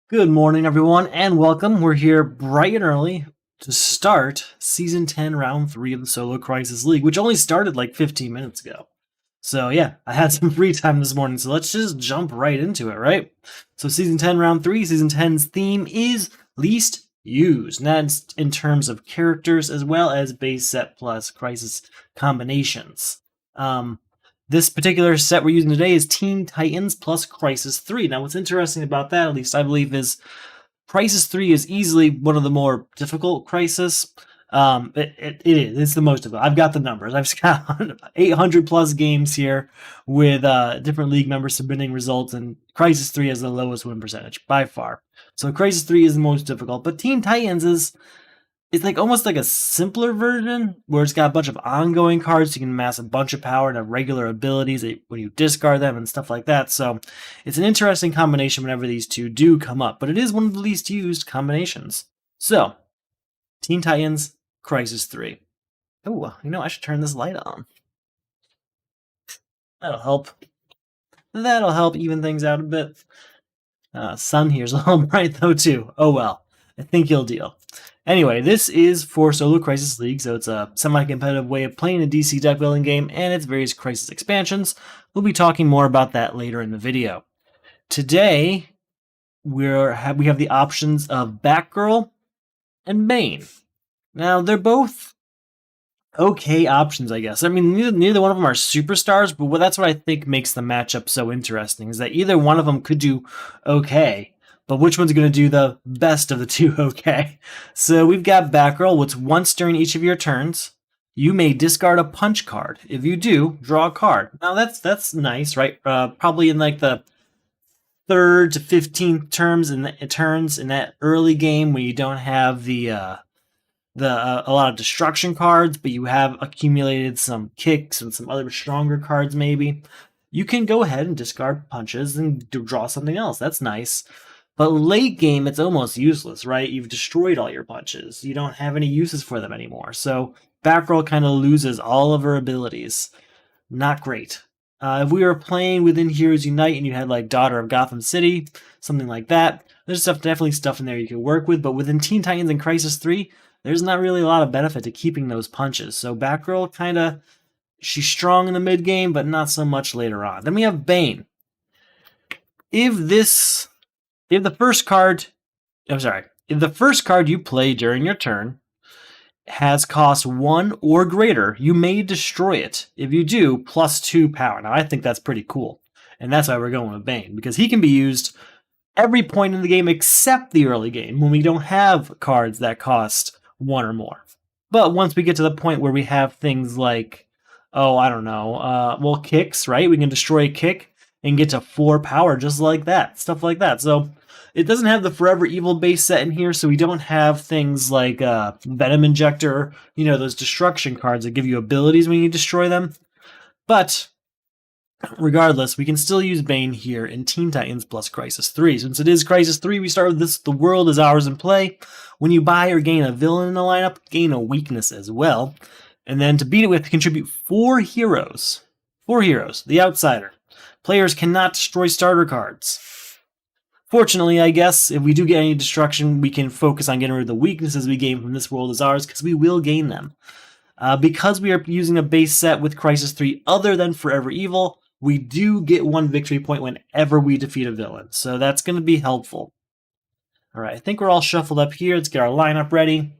Good morning, everyone, and welcome. We're here bright and early to start Season 10, Round 3 of the Solo Crisis League, which only started like 15 minutes ago. So, yeah, I had some free time this morning, so let's just jump right into it, right? So, Season 10, Round 3, Season 10's theme is Least Used, and that's in terms of characters as well as base set plus crisis combinations. This particular set we're using today is Teen Titans plus Crisis 3. Now, what's interesting about that, at least I believe, is Crisis 3 is easily one of the more difficult Crisis. It is. It's the most difficult. I've got the numbers. I've got 800 plus games here with different league members submitting results, and Crisis 3 has the lowest win percentage by far. So Crisis 3 is the most difficult, but Teen Titans is it's like almost like a simpler version where it's got a bunch of ongoing cards. So you can amass a bunch of power and have regular abilities when you discard them and stuff like that. So it's an interesting combination whenever these two do come up, but it is one of the least used combinations. So, Teen Titans Crisis 3. Oh, I should turn this light on. That'll help. That'll help even things out a bit. Sun here's a little bright though too. Oh well, I think you'll deal. Anyway, this is for Solo Crisis League, so it's a semi-competitive way of playing a DC deck building game and its various Crisis expansions. We'll be talking more about that later in the video. Today, we have the options of Batgirl and Bane. Now, they're both okay options, I guess. I mean, neither one of them are superstars, but that's what I think makes the matchup so interesting, is that either one of them could do okay, but which one's going to do the best of the two okay? So we've got Batgirl, which once during each of your turns, you may discard a punch card. If you do, draw a card. Now that's nice, right? Probably in like the 3rd to 15th turns in that early game when you don't have the a lot of destruction cards, but you have accumulated some kicks and some other stronger cards maybe. You can go ahead and discard punches and draw something else. That's nice. But late game, it's almost useless, right? You've destroyed all your punches. You don't have any uses for them anymore. So Batgirl kind of loses all of her abilities. Not great. If we were playing within Heroes Unite and you had like Daughter of Gotham City, something like that, there's definitely stuff in there you can work with. But within Teen Titans and Crisis 3, there's not really a lot of benefit to keeping those punches. So Batgirl she's strong in the mid game, but not so much later on. Then we have Bane. If the first card you play during your turn has cost 1 or greater, you may destroy it. If you do, +2 power. Now, I think that's pretty cool. And that's why we're going with Bane, because he can be used every point in the game except the early game, when we don't have cards that cost 1 or more. But once we get to the point where we have things like, kicks, right? We can destroy a kick and get to 4 power just like that. Stuff like that. So it doesn't have the Forever Evil base set in here, so we don't have things like Venom Injector, those destruction cards that give you abilities when you destroy them. But regardless, we can still use Bane here in Teen Titans plus Crisis 3. Since it is Crisis 3, we start with this: the world is ours in play. When you buy or gain a villain in the lineup, gain a weakness as well. And then to beat it, we have to contribute 4 heroes. 4 heroes. The Outsider. Players cannot destroy starter cards. Fortunately, I guess, if we do get any destruction, we can focus on getting rid of the weaknesses we gain from this world is ours, because we will gain them. Because we are using a base set with Crisis 3 other than Forever Evil, we do get 1 victory point whenever we defeat a villain, so that's going to be helpful. Alright, I think we're all shuffled up here. Let's get our lineup ready.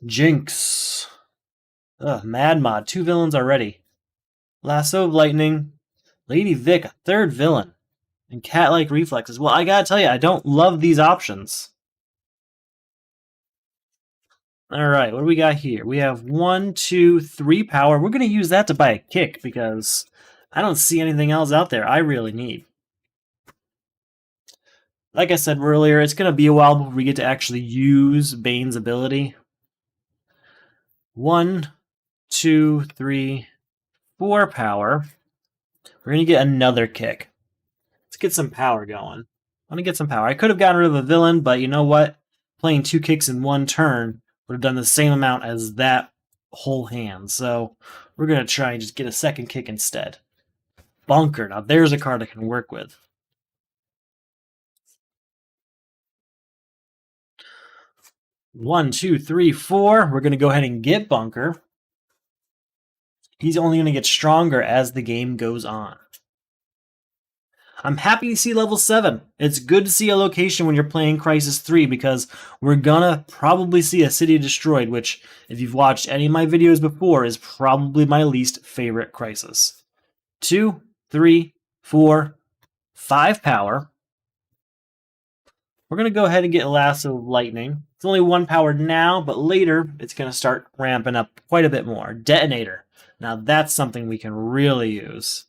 Jinx. Mad Mod, 2 villains already. Lasso of Lightning. Lady Vic, a 3rd villain. And cat-like reflexes. Well, I gotta tell you, I don't love these options. Alright, what do we got here? We have 1, 2, 3 power. We're going to use that to buy a kick, because I don't see anything else out there I really need. Like I said earlier, it's going to be a while before we get to actually use Bane's ability. 1, 2, 3, 4 power. We're going to get another kick. Let's get some power going. I want to get some power. I could have gotten rid of a villain, but you know what? Playing 2 kicks in 1 turn would have done the same amount as that whole hand. So we're going to try and just get a second kick instead. Bunker. Now there's a card I can work with. 1, 2, 3, 4. We're going to go ahead and get Bunker. He's only going to get stronger as the game goes on. I'm happy to see level 7. It's good to see a location when you're playing Crisis 3 because we're gonna probably see a city destroyed, which, if you've watched any of my videos before, is probably my least favorite Crisis. 2, 3, 4, 5 power. We're gonna go ahead and get Lasso of Lightning. It's only 1 power now, but later it's gonna start ramping up quite a bit more. Detonator. Now that's something we can really use.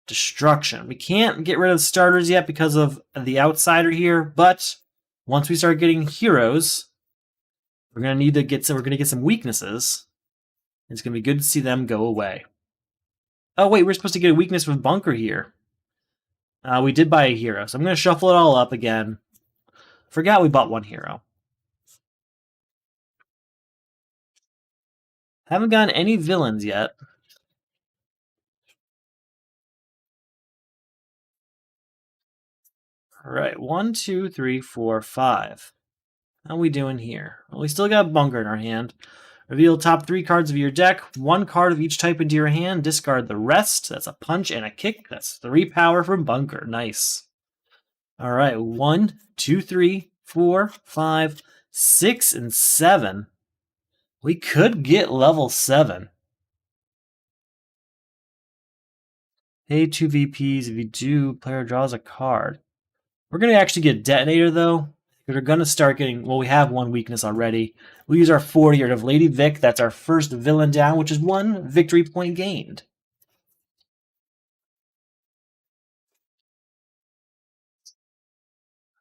Destruction. We can't get rid of starters yet because of the outsider here, but once we start getting heroes, we're gonna need to get some weaknesses. It's gonna be good to see them go away. Oh wait, we're supposed to get a weakness with Bunker here. We did buy a hero, so I'm gonna shuffle it all up again. Forgot we bought one hero. Haven't gotten any villains yet. All right, 1, 2, 3, 4, 5. How are we doing here? Well, we still got Bunker in our hand. Reveal top 3 cards of your deck. 1 card of each type into your hand. Discard the rest. That's a punch and a kick. That's 3 power from Bunker. Nice. All right, 1, 2, 3, 4, 5, 6, and 7. We could get level 7. Pay 2 VPs. If you do, player draws a card. We're going to actually get Detonator, though. We're going to start getting... Well, we have 1 weakness already. We'll use our 40 of Lady Vic. That's our first villain down, which is 1 victory point gained.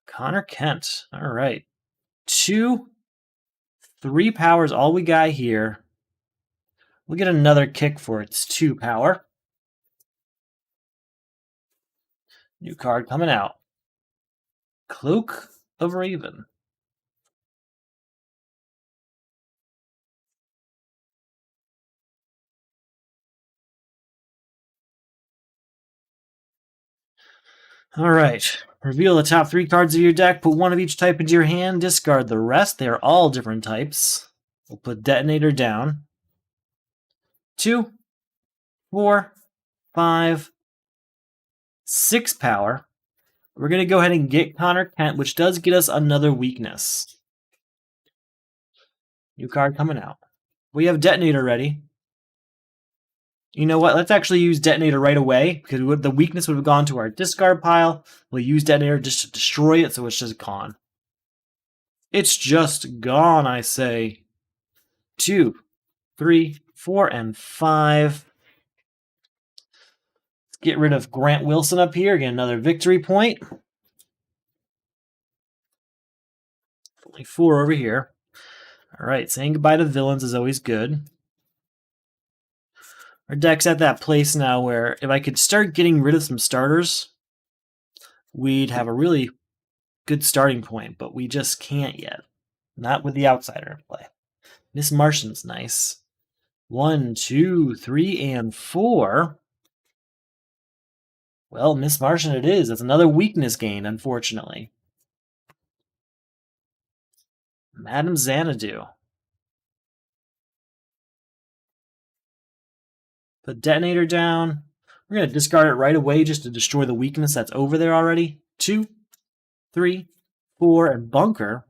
Connor Kent. All right. 2, 3 powers, all we got here. We'll get another kick for its 2 power. New card coming out. Cloak of Raven. All right. Reveal the top 3 cards of your deck. Put 1 of each type into your hand. Discard the rest. They are all different types. We'll put Detonator down. 2, 4, 5, 6 power. We're going to go ahead and get Connor Kent, which does get us another weakness. New card coming out. We have Detonator ready. You know what? Let's actually use Detonator right away, because the weakness would have gone to our discard pile. We'll use Detonator just to destroy it, so it's just gone. It's just gone, I say. 2, 3, 4, and 5. Let's get rid of Grant Wilson up here. Get another victory point. Only 4 over here. All right, saying goodbye to villains is always good. Our deck's at that place now where if I could start getting rid of some starters, we'd have a really good starting point, but we just can't yet. Not with the outsider in play. Miss Martian's nice. 1, 2, 3, and 4. Well, Miss Martian it is. That's another weakness gain, unfortunately. Madame Xanadu. Put Detonator down. We're going to discard it right away just to destroy the weakness that's over there already. 2, 3, 4, and Bunker.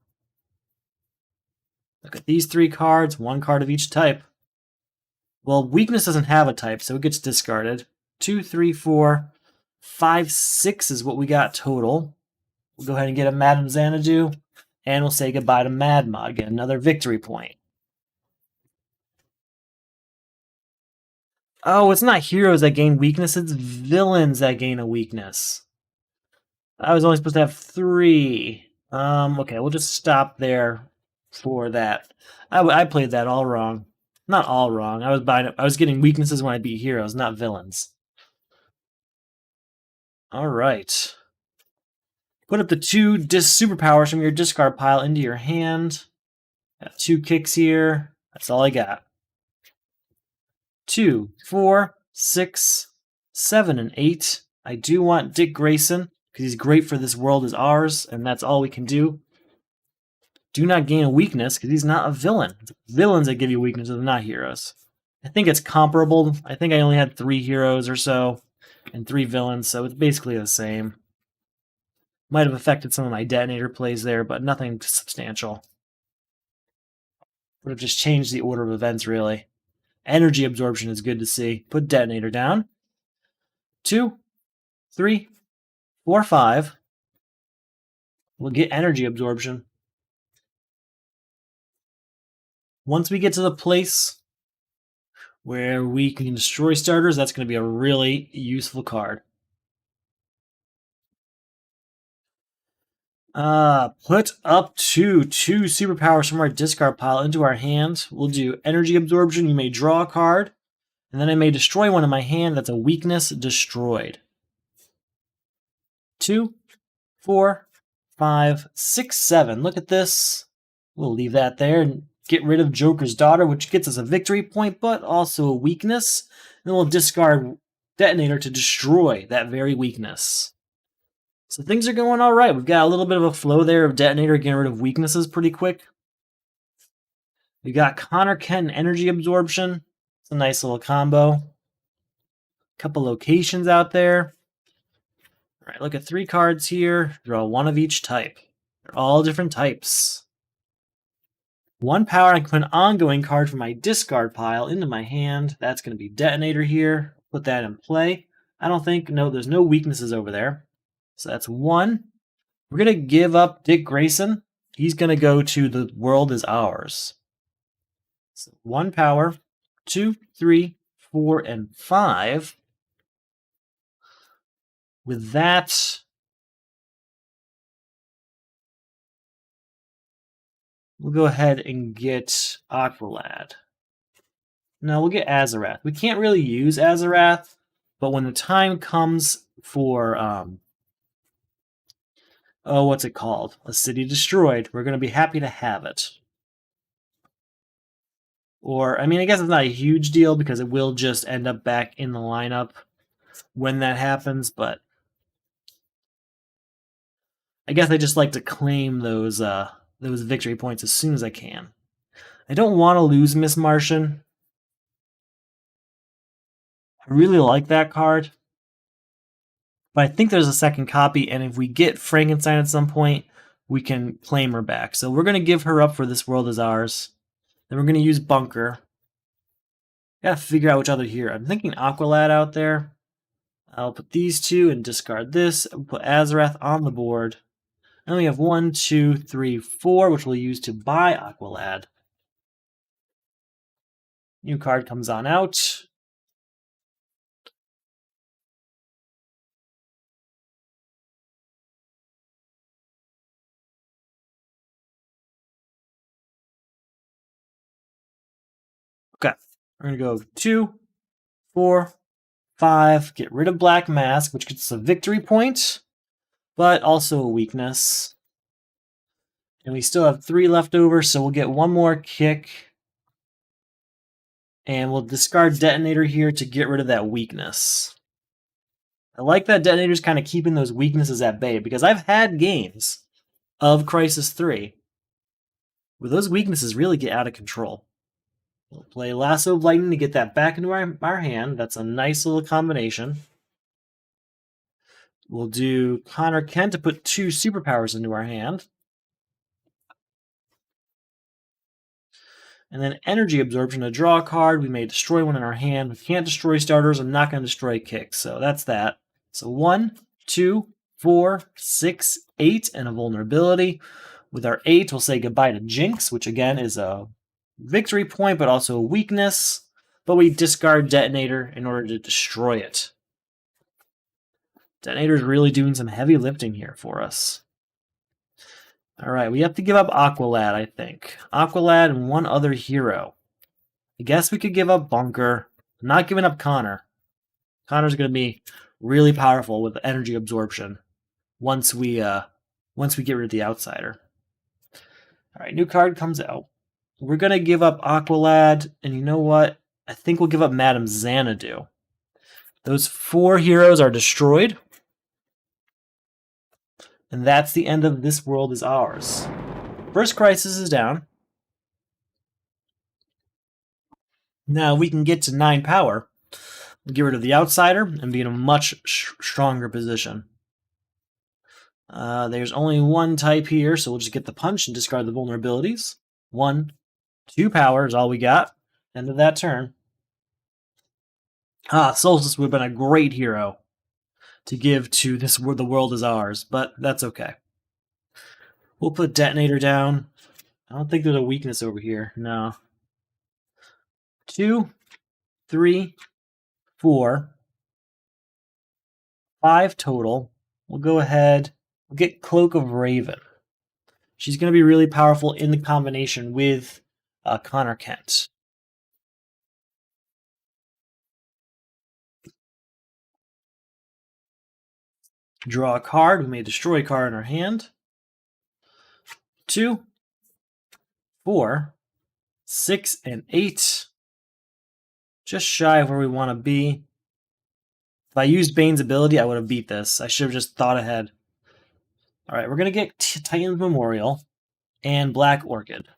Look at these 3 cards, 1 card of each type. Well, weakness doesn't have a type, so it gets discarded. 2, 3, 4, 5, 6 is what we got total. We'll go ahead and get a Madame Xanadu, and we'll say goodbye to Mad Mod. Get another victory point. Oh, it's not heroes that gain weakness, it's villains that gain a weakness. I was only supposed to have 3. Okay, we'll just stop there for that. I played that all wrong. Not all wrong. I was getting weaknesses when I beat heroes, not villains. All right. Put up the 2 superpowers from your discard pile into your hand. Got 2 kicks here. That's all I got. 2, 4, 6, 7, and 8. I do want Dick Grayson because he's great for This World Is Ours, and that's all we can do. do not gain a weakness because he's not a villain. It's villains that give you weaknesses, not heroes. I think it's comparable. I think I only had 3 heroes or so and 3 villains, so it's basically the same. Might have affected some of my detonator plays there, but nothing substantial. Would have just changed the order of events, really. Energy absorption is good to see. Put detonator down. 2, 3, 4, 5. We'll get energy absorption. Once we get to the place where we can destroy starters, that's going to be a really useful card. Put up two superpowers from our discard pile into our hand. We'll do energy absorption. You may draw a card, and then I may destroy one in my hand. That's a weakness destroyed. 2, 4, 5, 6, 7. Look at this. We'll leave that there and get rid of Joker's Daughter, which gets us a victory point, but also a weakness. And then we'll discard Detonator to destroy that very weakness. So things are going all right. We've got a little bit of a flow there of Detonator getting rid of weaknesses pretty quick. We got Connor Kent Energy Absorption. It's a nice little combo. Couple locations out there. All right, look at 3 cards here. Draw 1 of each type. They're all different types. 1 power, I can put an ongoing card from my discard pile into my hand. That's going to be Detonator here. Put that in play. I don't think, no, there's no weaknesses over there. So that's 1. We're going to give up Dick Grayson. He's going to go to The World Is Ours. So 1 power, 2, 3, 4, and 5. With that, we'll go ahead and get Aqualad. No, we'll get Azarath. We can't really use Azarath, but when the time comes for what's it called? A City Destroyed. We're going to be happy to have it. Or, I mean, I guess it's not a huge deal because it will just end up back in the lineup when that happens, but I guess I just like to claim those victory points as soon as I can. I don't want to lose Miss Martian. I really like that card. But I think there's a second copy, and if we get Frankenstein at some point, we can claim her back. So we're going to give her up for This World Is Ours. Then we're going to use Bunker. Gotta figure out which other hero. I'm thinking Aqualad out there. I'll put these 2 and discard this. We'll put Azarath on the board. And we have 1, 2, 3, 4, which we'll use to buy Aqualad. New card comes on out. Okay, we're going to go 2, 4, 5, get rid of Black Mask, which gets us a victory point, but also a weakness. And we still have 3 left over, so we'll get 1 more kick. And we'll discard Detonator here to get rid of that weakness. I like that Detonator's kind of keeping those weaknesses at bay, because I've had games of Crisis 3 where those weaknesses really get out of control. We'll play Lasso of Lightning to get that back into our hand. That's a nice little combination. We'll do Connor Kent to put 2 superpowers into our hand. And then Energy Absorption to draw a card. We may destroy one in our hand. We can't destroy starters. I'm not going to destroy kicks. So that's that. So 1, 2, 4, 6, 8, and a vulnerability. With our 8, we'll say goodbye to Jinx, which again is a victory point, but also a weakness. But we discard Detonator in order to destroy it. Detonator's really doing some heavy lifting here for us. Alright, we have to give up Aqualad, I think. Aqualad and 1 other hero. I guess we could give up Bunker. I'm not giving up Connor. Connor's going to be really powerful with energy absorption once we get rid of the Outsider. Alright, new card comes out. We're going to give up Aqualad, and you know what? I think we'll give up Madame Xanadu. Those 4 heroes are destroyed. And that's the end of This World Is Ours. First crisis is down. Now we can get to 9 power, get rid of the outsider, and be in a much stronger position. There's only one type here, so we'll just get the punch and discard the vulnerabilities. 1, 2 power is all we got. End of that turn. Solstice would have been a great hero to give to this The World Is Ours, but that's okay. We'll put Detonator down. I don't think there's a weakness over here. No. 2, 3, 4, 5 total. We'll go ahead. We'll get Cloak of Raven. She's going to be really powerful in the combination with Connor Kent. Draw a card. We may destroy a card in our hand. 2, 4, 6, and 8. Just shy of where we want to be. If I used Bane's ability, I would have beat this. I should have just thought ahead. All right, we're going to get Titan's Memorial and Black Orchid.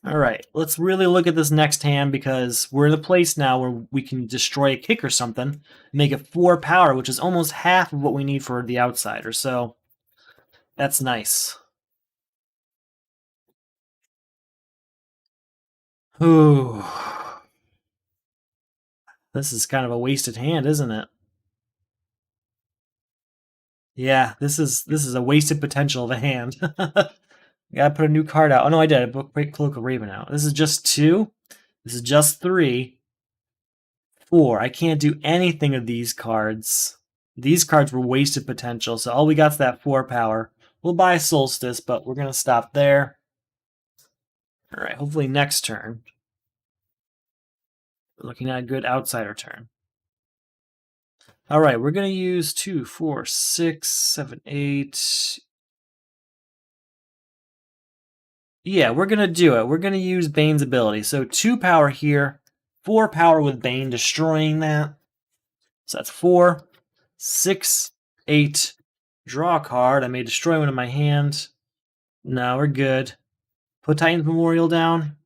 All right, let's really look at this next hand because we're in a place now where we can destroy a kick or something, make it 4 power, which is almost half of what we need for the outsider. So that's nice. Ooh. This is kind of a wasted hand, isn't it? Yeah, this is a wasted potential of a hand. Gotta put a new card out. Oh no, I did. I put Cloak of Raven out. This is just 2. This is just 3. 4. I can't do anything of these cards. These cards were wasted potential, so all we got is that 4 power. We'll buy Solstice, but we're gonna stop there. Alright, hopefully next turn. We're looking at a good outsider turn. Alright, we're gonna use 2, 4, 6, 7, 8. Yeah, we're going to do it. We're going to use Bane's ability. So 2 power here, 4 power with Bane, destroying that. So that's 4, 6, 8. Draw a card. I may destroy one in my hand. No, we're good. Put Titan's Memorial down.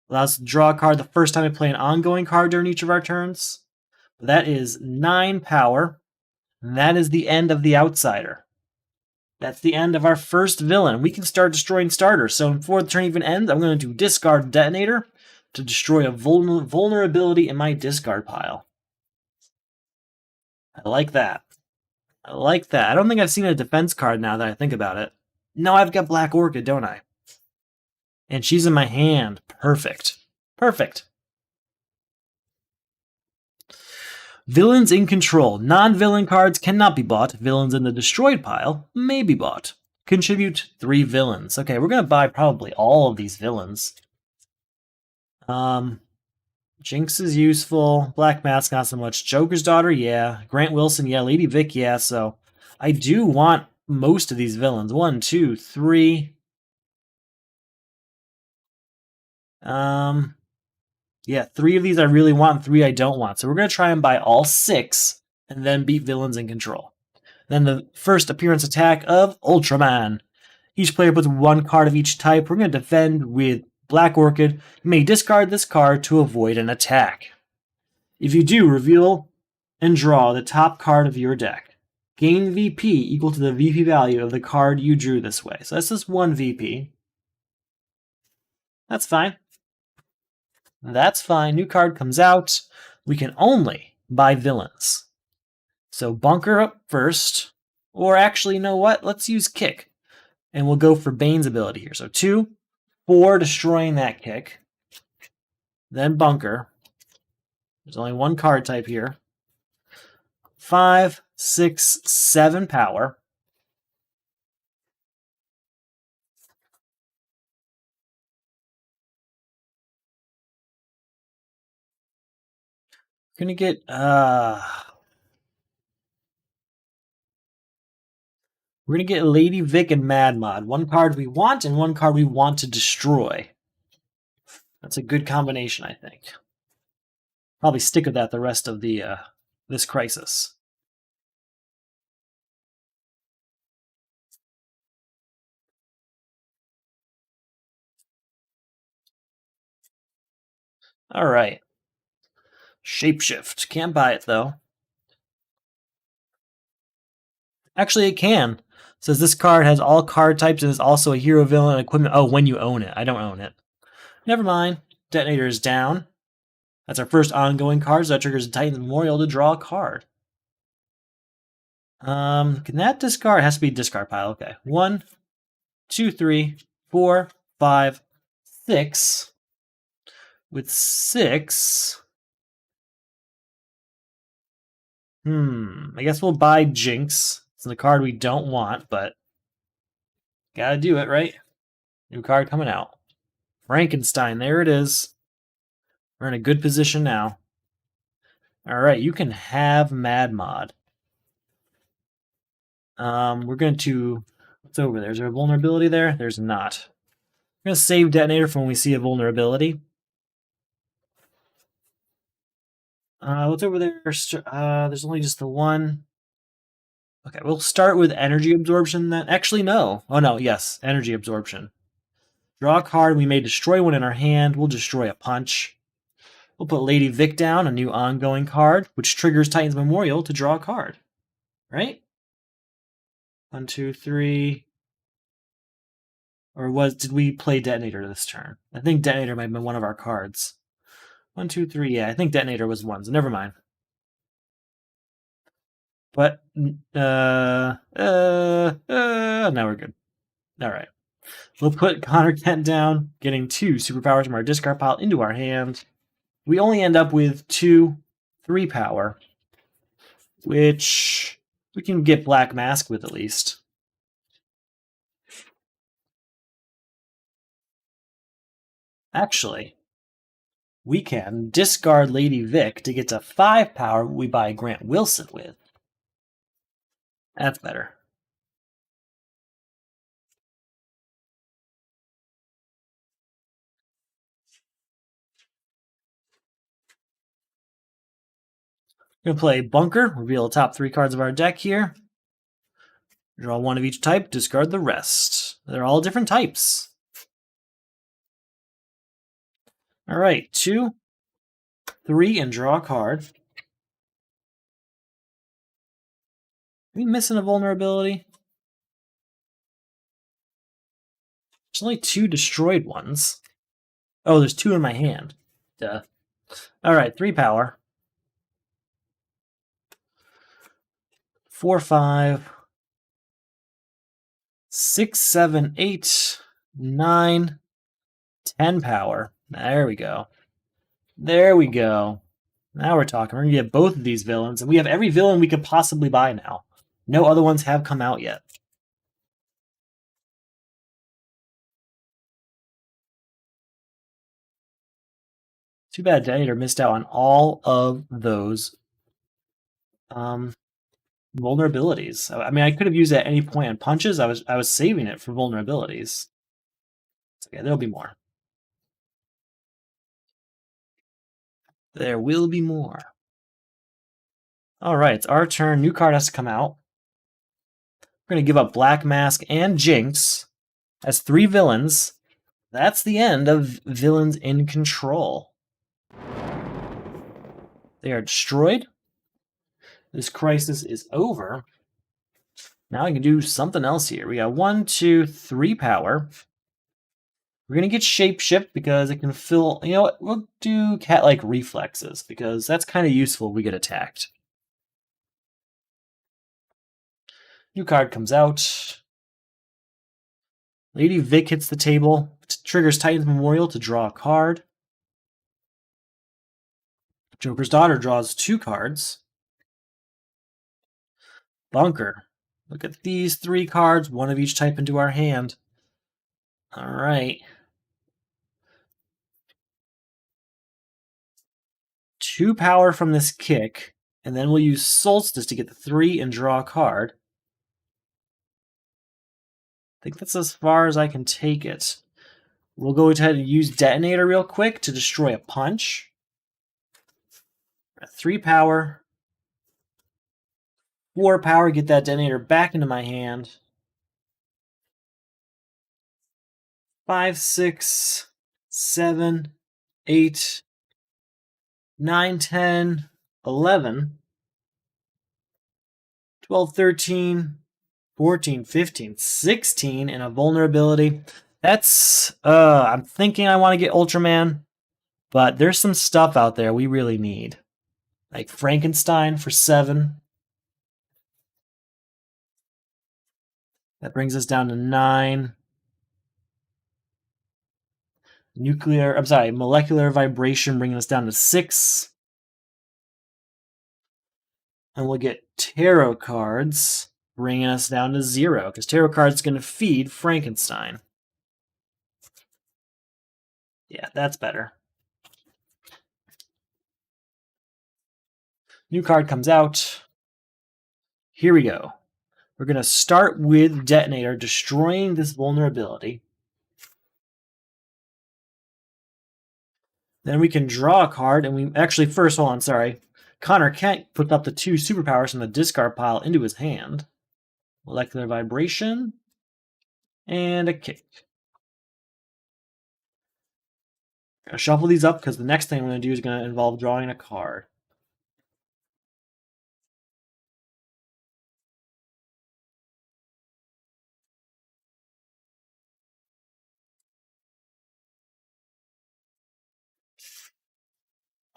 Allows us to draw a card the first time we play an ongoing card during each of our turns. That is 9 power. And that is the end of the outsider. That's the end of our first villain. We can start destroying starters. So before the turn even ends, I'm going to discard Detonator to destroy a vulnerability in my discard pile. I like that. I like that. I don't think I've seen a defense card now that I think about it. No, I've got Black Orchid, don't I? And she's in my hand. Perfect. Perfect. Villains in control. Non-villain cards cannot be bought. Villains in the destroyed pile may be bought. Contribute 3 villains. Okay, we're going to buy probably all of these villains. Jinx is useful. Black Mask, not so much. Joker's Daughter, yeah. Grant Wilson, yeah. Lady Vic, yeah. So I do want most of these villains. 1, 2, 3. Yeah, 3 of these I really want, and 3 I don't want. So we're going to try and buy all 6, and then beat villains in control. Then the first appearance attack of Ultraman. Each player puts 1 card of each type. We're going to defend with Black Orchid. You may discard this card to avoid an attack. If you do, reveal and draw the top card of your deck. Gain VP equal to the VP value of the card you drew this way. So that's just 1 VP. That's fine. That's fine. New card comes out. We can only buy villains. So Bunker up first. Or actually, you know what? Let's use Kick. And we'll go for Bane's ability here. So 2, 4, destroying that Kick. Then Bunker. There's only 1 card type here. 5, 6, 7 power. We're gonna get we're gonna get Lady Vic and Mad Mod. 1 card we want and 1 card we want to destroy. That's a good combination, I think. Probably stick with that the rest of the this crisis. All right. Shapeshift. Can't buy it, though. Actually, it can. It says this card has all card types and is also a hero, villain, and equipment. Oh, when you own it. I don't own it. Never mind. Detonator is down. That's our first ongoing card, so that triggers Titan's Memorial to draw a card. Can that discard? It has to be discard pile. Okay. 1, 2, 3, 4, 5, 6. With 6. I guess we'll buy Jinx. It's the card we don't want, but gotta do it, right? New card coming out. Frankenstein, there it is. We're in a good position now. Alright, you can have Mad Mod. We're going to... What's over there? Is there a vulnerability there? There's not. We're going to save Detonator for when we see a vulnerability. What's over there? There's only just the one. Okay, we'll start with Energy Absorption then. Actually, no. Oh, no, yes. Energy Absorption. Draw a card. We may destroy one in our hand. We'll destroy a punch. We'll put Lady Vic down, a new ongoing card, which triggers Titan's Memorial to draw a card. Right? 1, 2, 3. Or did we play Detonator this turn? I think Detonator might have been one of our cards. 1, 2, 3. Yeah, I think Detonator was one, so never mind. But, now we're good. Alright. We'll put Connor Kent down, getting 2 superpowers from our discard pile into our hand. We only end up with 2 3 power, which we can get Black Mask with at least. Actually, we can discard Lady Vic to get to 5 power we buy Grant Wilson with. That's better. We're going to play Bunker, reveal the top 3 cards of our deck here. Draw 1 of each type, discard the rest. They're all different types. Alright, 2, 3, and draw a card. Are we missing a vulnerability? There's only 2 destroyed ones. Oh, there's 2 in my hand. Duh. Alright, 3 power. 4, 5, 6, 7, 8, 9, 10 power. There we go. There we go. Now we're talking. We're going to get both of these villains, and we have every villain we could possibly buy now. No other ones have come out yet. Too bad Detonator missed out on all of those vulnerabilities. I mean, I could have used it at any point on punches. I was saving it for vulnerabilities. It's okay, there'll be more. There will be more. Alright, it's our turn. New card has to come out. We're going to give up Black Mask and Jinx as 3 villains. That's the end of villains in control. They are destroyed. This crisis is over. Now I can do something else here. We got 1, 2, 3 power. We're going to get Shapeshift because it can fill... You know what? We'll do Cat-like Reflexes because that's kind of useful if we get attacked. New card comes out. Lady Vic hits the table. Triggers Titan's Memorial to draw a card. Joker's Daughter draws 2 cards. Bunker. Look at these 3 cards, 1 of each type into our hand. Alright. 2 power from this kick, and then we'll use Solstice to get the 3 and draw a card. I think that's as far as I can take it. We'll go ahead and use Detonator real quick to destroy a punch. 3 power. 4 power, get that Detonator back into my hand. 5, 6, 7, 8, 9, 10, 11, 12, 13, 14, 15, 16, and a vulnerability. That's, I'm thinking I want to get Ultraman, but there's some stuff out there we really need. Like Frankenstein for 7. That brings us down to 9. Molecular vibration bringing us down to 6. And we'll get tarot cards bringing us down to 0, because tarot cards going to feed Frankenstein. Yeah, that's better. New card comes out. Here we go. We're going to start with Detonator, destroying this vulnerability. Then we can draw a card, and we actually, first, hold on, sorry. Connor can't put up the 2 superpowers from the discard pile into his hand. Molecular vibration, and a kick. Gonna shuffle these up because the next thing I'm going to do is going to involve drawing a card.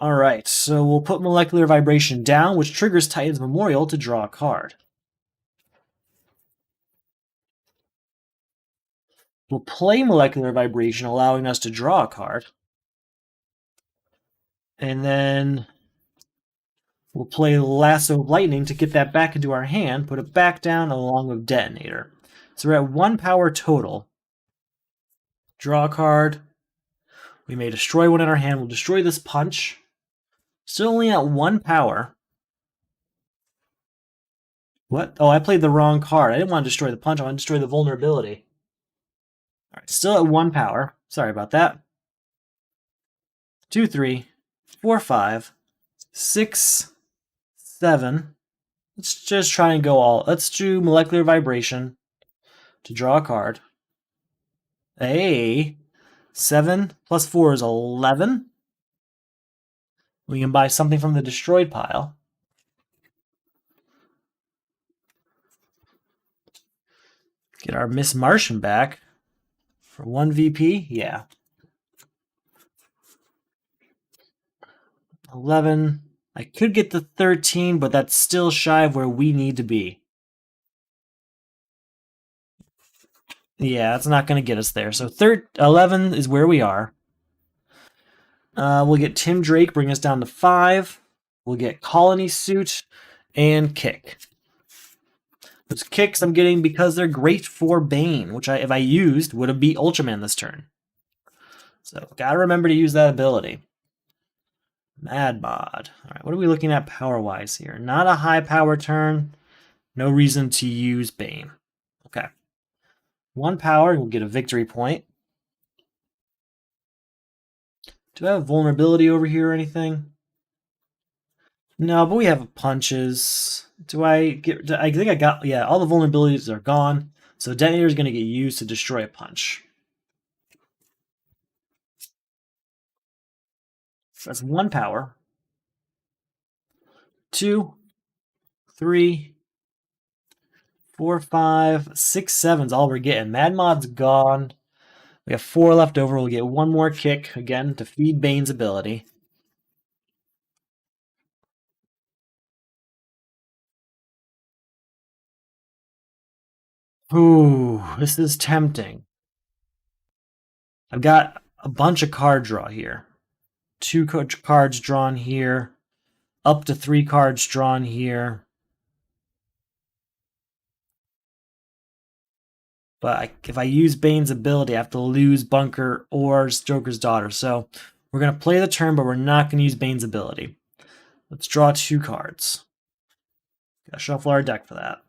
Alright, so we'll put Molecular Vibration down, which triggers Titan's Memorial to draw a card. We'll play Molecular Vibration, allowing us to draw a card. And then we'll play Lasso of Lightning to get that back into our hand, put it back down along with Detonator. So we're at 1 power total. Draw a card. We may destroy one in our hand. We'll destroy this punch. Still only at 1 power. What? Oh, I played the wrong card. I didn't want to destroy the punch. I want to destroy the vulnerability. All right, still at 1 power. Sorry about that. 2, 3, 4, 5, 6, 7. Let's just try and go all. Let's do Molecular Vibration to draw a card. Hey, 7 plus 4 is 11. We can buy something from the destroyed pile. Get our Miss Martian back for 1 VP. Yeah. 11. I could get the 13, but that's still shy of where we need to be. Yeah, that's not going to get us there. So 11 is where we are. We'll get Tim Drake, bring us down to 5. We'll get Colony Suit and Kick. Those kicks I'm getting because they're great for Bane, which if I used, would have beat Ultraman this turn. So gotta remember to use that ability. Mad Mod. All right, what are we looking at power-wise here? Not a high power turn. No reason to use Bane. Okay. 1 power, we'll get a victory point. Do I have vulnerability over here or anything? No, but we have punches. I think I got, yeah, all the vulnerabilities are gone. So Detonator is going to get used to destroy a punch. So that's 1 power. 2, 3, 4, 5, 6, 7's all we're getting. Mad Mod's gone. We have 4 left over. We'll get 1 more kick, again, to feed Bane's ability. Ooh, this is tempting. I've got a bunch of card draw here. 2 cards drawn here. Up to 3 cards drawn here. But if I use Bane's ability, I have to lose Bunker or Joker's Daughter. So we're going to play the turn, but we're not going to use Bane's ability. Let's draw 2 cards. Gotta shuffle our deck for that.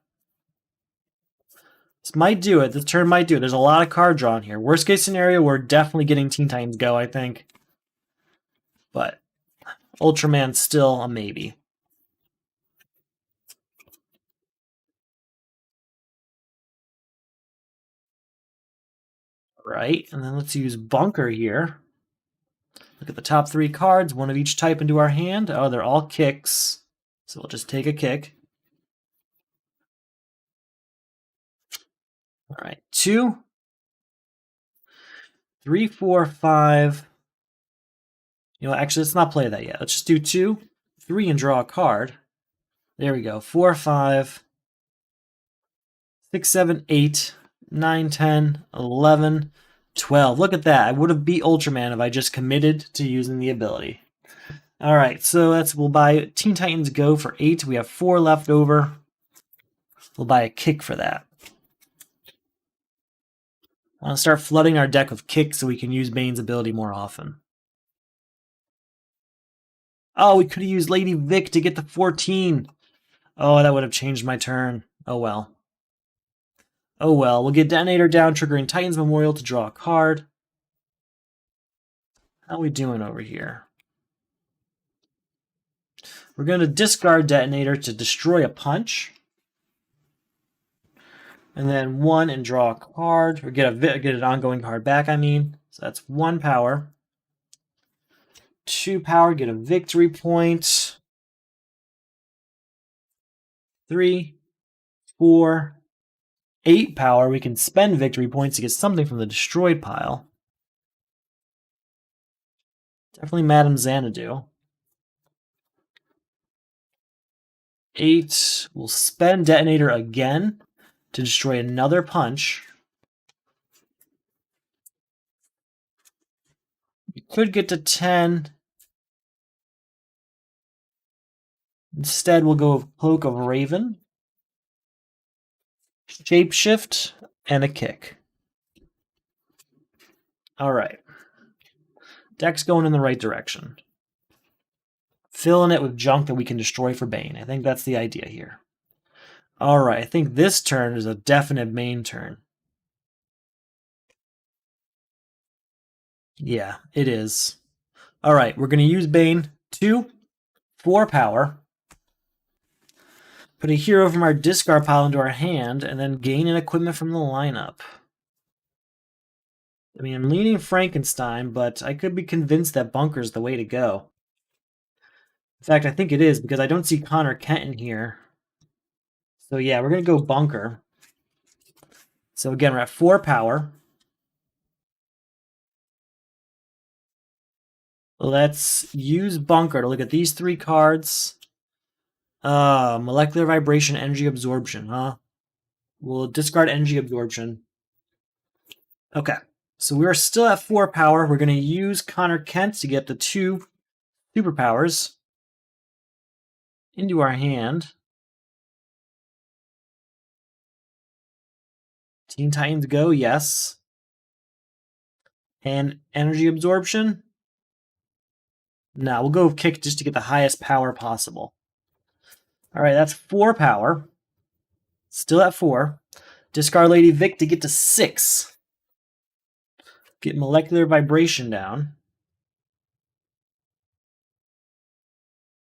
This might do it. This turn might do it. There's a lot of card drawn here. Worst case scenario, we're definitely getting Teen Titans Go, I think. But Ultraman's still a maybe. Right, and then let's use Bunker here Look at the top 3 cards, one of each type into our hand. Oh, they're all kicks. So we'll just take a kick. All right, 2, 3, 4, 5. You know, actually, let's not play that yet. Let's just do 2, 3, and draw a card. There we go. 4, 5, 6, 7, 8, 9, 10, 11, 12. Look at that. I would have beat Ultraman if I just committed to using the ability. All right, so we'll buy Teen Titans Go for 8. We have 4 left over. We'll buy a kick for that. I want to start flooding our deck with kicks so we can use Bane's ability more often. Oh, we could have used Lady Vic to get the 14. Oh, that would have changed my turn. Oh well. Oh well, we'll get Detonator down, triggering Titan's Memorial to draw a card. How are we doing over here? We're going to discard Detonator to destroy a punch. And then 1 and draw a card, or get an ongoing card back, I mean. So that's 1 power. 2 power, get a victory point. 3, 4, 8 power. We can spend victory points to get something from the destroyed pile. Definitely Madame Xanadu. 8, we'll spend Detonator again to destroy another punch. We could get to 10. Instead, we'll go with Cloak of Raven, Shapeshift, and a kick. All right. Deck's going in the right direction. Filling it with junk that we can destroy for Bane. I think that's the idea here. All right, I think this turn is a definite main turn. Yeah, it is. All right, we're going to use Bane. 2, 4 power. Put a hero from our discard pile into our hand, and then gain an equipment from the lineup. I mean, I'm leaning Frankenstein, but I could be convinced that Bunker's the way to go. In fact, I think it is, because I don't see Connor Kent in here. So yeah, we're going to go Bunker. So again, we're at 4 power. Let's use Bunker to look at these 3 cards. Molecular Vibration, Energy Absorption, huh? We'll discard Energy Absorption. Okay, so we're still at 4 power. We're going to use Connor Kent to get the 2 superpowers into our hand. Teen Titans Go, yes. And Energy Absorption? No, we'll go with Kick just to get the highest power possible. All right, that's 4 power. Still at 4. Discard Lady Vic to get to 6. Get Molecular Vibration down.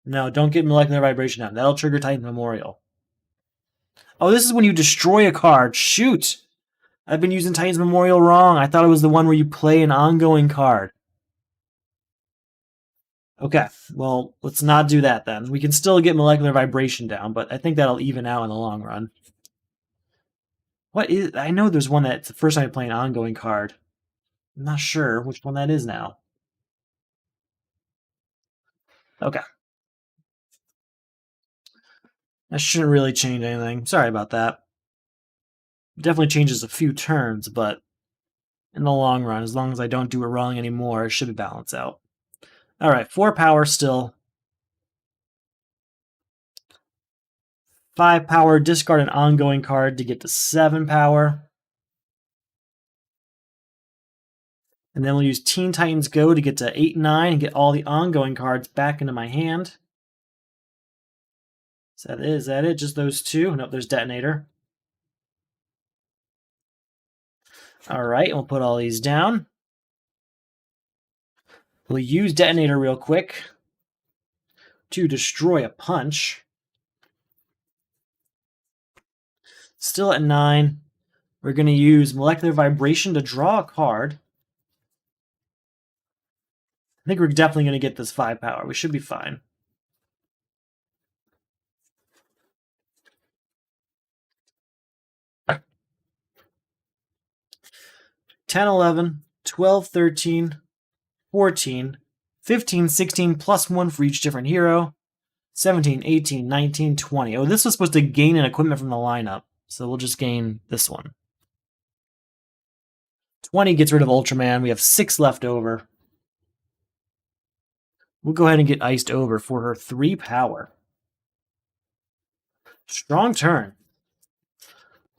No, don't get Molecular Vibration down. That'll trigger Titan Memorial. Oh, this is when you destroy a card. Shoot! I've been using Titan's Memorial wrong. I thought it was the one where you play an ongoing card. Okay, well, let's not do that then. We can still get Molecular Vibration down, but I think that'll even out in the long run. What is... I know there's one that's the first time I play an ongoing card. I'm not sure which one that is now. Okay. That shouldn't really change anything. Sorry about that. It definitely changes a few turns, but in the long run, as long as I don't do it wrong anymore, it should balance out. All right, 4 power still. 5 power, discard an ongoing card to get to 7 power. And then we'll use Teen Titans Go to get to 8 and 9 and get all the ongoing cards back into my hand. Is that it? Just those 2? Nope, there's Detonator. All right, we'll put all these down. We'll use Detonator real quick to destroy a punch. Still at 9. We're going to use Molecular Vibration to draw a card. I think we're definitely going to get this 5 power. We should be fine. Ten, 11, 12, 13, 14, 15, 16, plus 1 for each different hero. 17, 18, 19, 20. Oh, this was supposed to gain an equipment from the lineup. So we'll just gain this one. 20 gets rid of Ultraman. We have 6 left over. We'll go ahead and get Iced Over for her 3 power. Strong turn.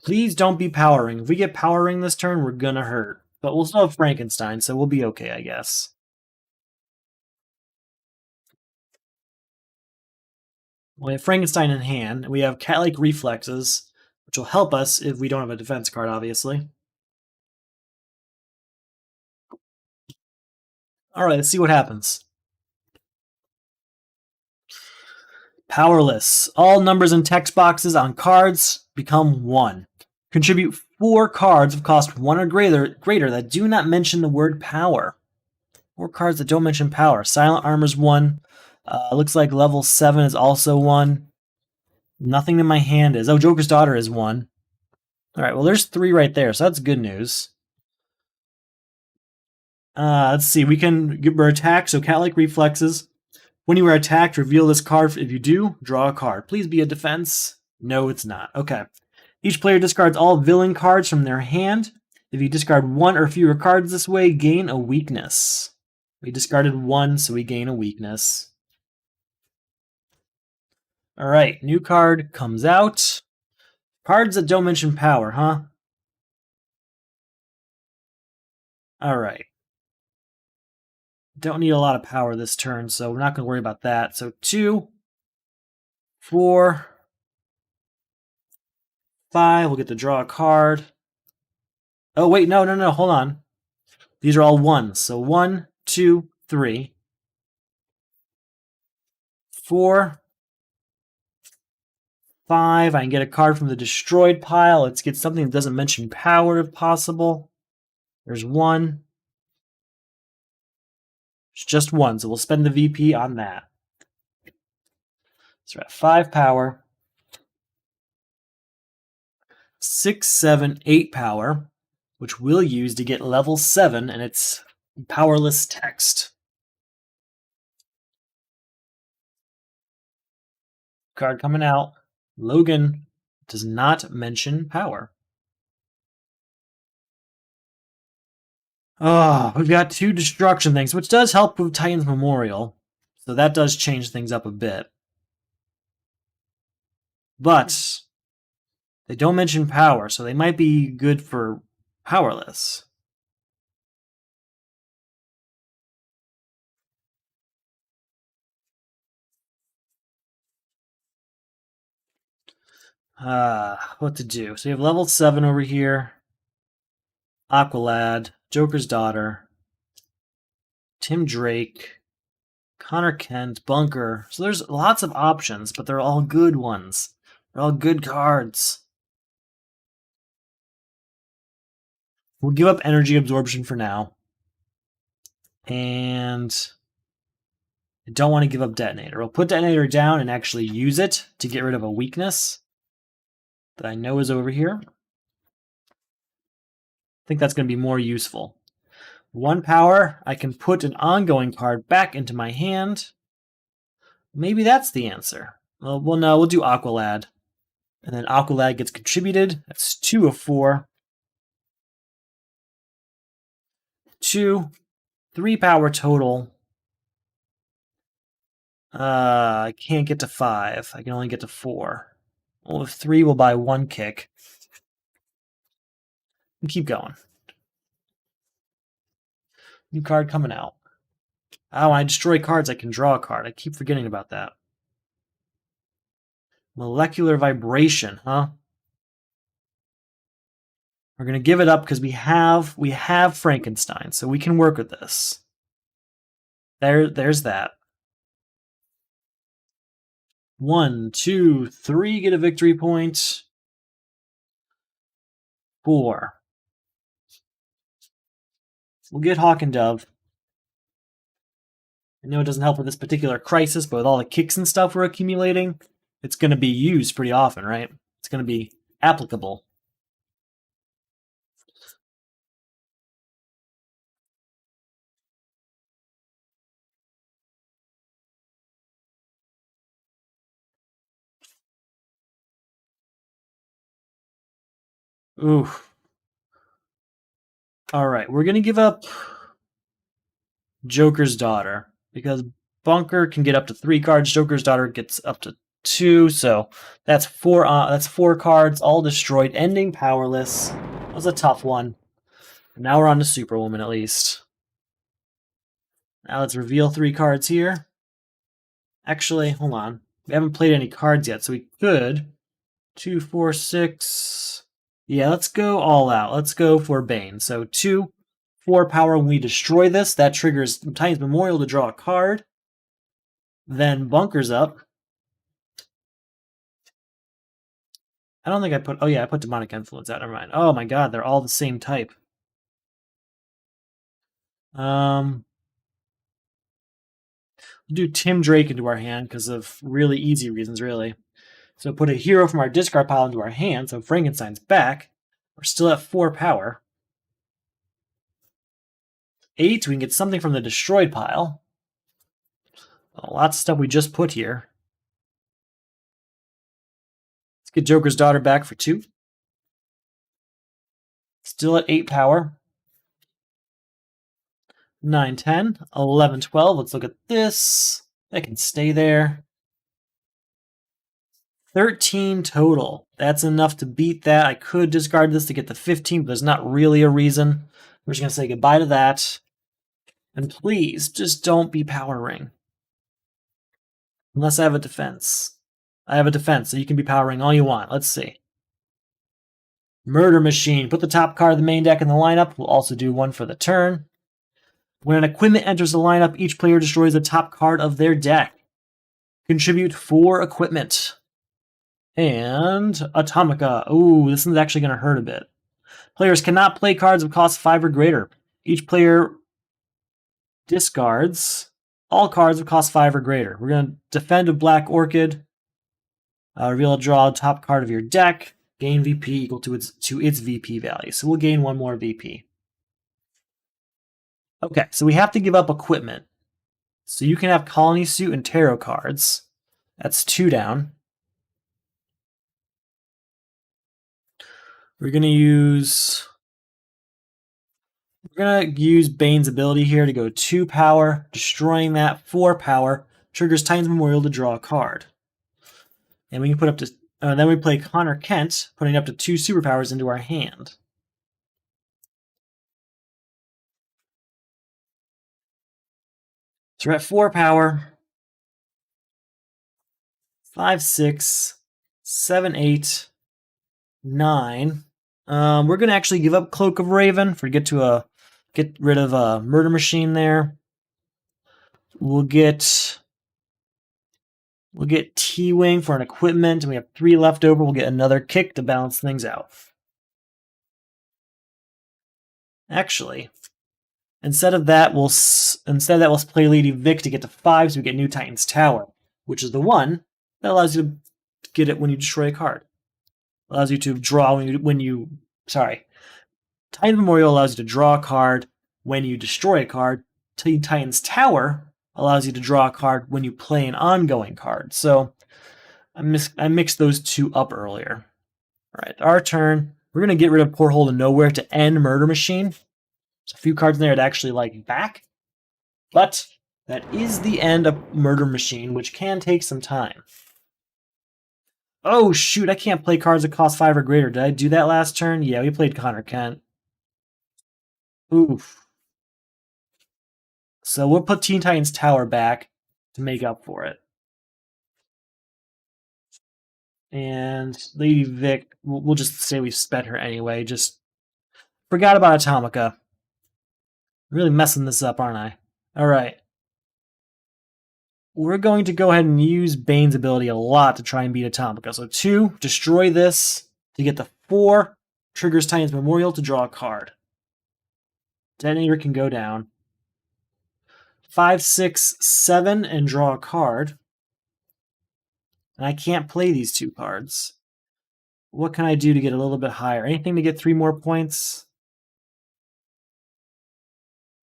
Please don't be powering. If we get powering this turn, we're gonna hurt. But we'll still have Frankenstein, so we'll be okay, I guess. We have Frankenstein in hand, and we have cat-like reflexes, which will help us if we don't have a defense card, obviously. Alright, let's see what happens. Powerless. All numbers and text boxes on cards become 1. Contribute 4 cards of cost 1 or greater that do not mention the word power. 4 cards that don't mention power. Silent Armor's 1. Looks like level 7 is also 1. Nothing in my hand is. Oh, Joker's Daughter is 1. Alright, well there's 3 right there, so that's good news. Let's see, we can give her attack, so cat-like reflexes. When you are attacked, reveal this card. If you do, draw a card. Please be a defense. No, it's not. Okay. Each player discards all villain cards from their hand. If you discard 1 or fewer cards this way, gain a weakness. We discarded 1, so we gain a weakness. Alright, new card comes out. Cards that don't mention power, huh? Alright. Don't need a lot of power this turn, so we're not going to worry about that. So 2, 4, 5. We'll get to draw a card. Oh, wait, no, hold on. These are all 1s. So 1, 2, 3, 4, 5. I can get a card from the destroyed pile. Let's get something that doesn't mention power if possible. There's 1. It's just 1, so we'll spend the VP on that. So we're at 5 power. 6, 7, 8 power, which we'll use to get level 7, and it's powerless text. Card coming out. Logan does not mention power. Oh, we've got 2 destruction things, which does help with Titan's Memorial. So that does change things up a bit. But they don't mention power, so they might be good for powerless. What to do? So you have level 7 over here. Aqualad, Joker's Daughter, Tim Drake, Connor Kent, Bunker. So there's lots of options, but they're all good ones. They're all good cards. We'll give up energy absorption for now. And I don't want to give up detonator. We'll put detonator down and actually use it to get rid of a weakness that I know is over here. I think that's going to be more useful. 1 power, I can put an ongoing card back into my hand. Maybe that's the answer. Well, no, we'll do Aqualad. And then Aqualad gets contributed. That's 2 of 4. 2, 3 power total. I can't get to 5. I can only get to 4. Well, with 3, we'll buy 1 kick. And keep going. New card coming out. Oh, when I destroy cards, I can draw a card. I keep forgetting about that. Molecular vibration, huh? We're going to give it up because we have Frankenstein, so we can work with this. There's that. 1, 2, 3 get a victory point. 4. We'll get Hawk and Dove. I know it doesn't help with this particular crisis, but with all the kicks and stuff we're accumulating, it's going to be used pretty often, right? It's going to be applicable. Ooh. All right, we're going to give up Joker's Daughter because Bunker can get up to 3 cards. Joker's Daughter gets up to 2, so that's 4. That's 4 cards, all destroyed, ending powerless. That was a tough one. Now we're on to Superwoman at least. Now let's reveal 3 cards here. Actually, hold on. We haven't played any cards yet, so we could 2, 4, 6. Yeah, let's go all out. Let's go for Bane. So 2, 4 power when we destroy this. That triggers Titan's Memorial to draw a card. Then Bunker's up. I don't think I put... Oh, yeah, I put Demonic Influence out. Never mind. Oh, my God. They're all the same type. We'll do Tim Drake into our hand because of really easy reasons, really. So put a hero from our discard pile into our hand, so Frankenstein's back. We're still at 4 power. 8, we can get something from the destroyed pile. Well, lots of stuff we just put here. Let's get Joker's Daughter back for 2. Still at 8 power. 9, 10, 11, 12. Let's look at this. That can stay there. 13 total. That's enough to beat that. I could discard this to get the 15, but there's not really a reason. We're just going to say goodbye to that. And please, just don't be Power Ring. Unless I have a defense. I have a defense, so you can be Power Ring all you want. Let's see. Murder Machine. Put the top card of the main deck in the lineup. We'll also do one for the turn. When an equipment enters the lineup, each player destroys the top card of their deck. Contribute 4 equipment. And Atomica. Ooh, this one's actually going to hurt a bit. Players cannot play cards of cost 5 or greater. Each player discards all cards of cost 5 or greater. We're going to defend a Black Orchid. Reveal a draw top card of your deck. Gain VP equal to its VP value. So we'll gain 1 more VP. Okay, so we have to give up equipment. So you can have Colony Suit and Tarot cards. That's 2 down. We're gonna use Bane's ability here to go 2 power, destroying that 4 power, triggers Titan's Memorial to draw a card. And we can put up to then we play Connor Kent, putting up to 2 superpowers into our hand. So we're at 4 power. 5, 6, 7, 8, 9. We're gonna actually give up Cloak of Raven for get rid of a Murder Machine there. We'll get T-Wing for an equipment, and we have 3 left over. We'll get another kick to balance things out. Actually, instead of that, we'll play Lady Vic to get to 5, so we get New Titan's Tower, which is the one that allows you to get it when you destroy a card. Allows you to draw Titan's Memorial allows you to draw a card when you destroy a card. Titan's Tower allows you to draw a card when you play an ongoing card. So I mixed those 2 up earlier. All right, our turn. We're going to get rid of Porthole to Nowhere to end Murder Machine. There's a few cards in there to actually like back. But that is the end of Murder Machine, which can take some time. Oh, shoot, I can't play cards that cost 5 or greater. Did I do that last turn? Yeah, we played Connor Kent. Oof. So we'll put Teen Titans Tower back to make up for it. And Lady Vic, we'll just say we've spent her anyway. Just forgot about Atomica. Really messing this up, aren't I? All right. We're going to go ahead and use Bane's ability a lot to try and beat Atomica. So 2, destroy this to get the 4, triggers Titan's Memorial to draw a card. Detonator can go down. 5, 6, 7, and draw a card. And I can't play these two cards. What can I do to get a little bit higher? Anything to get 3 more points?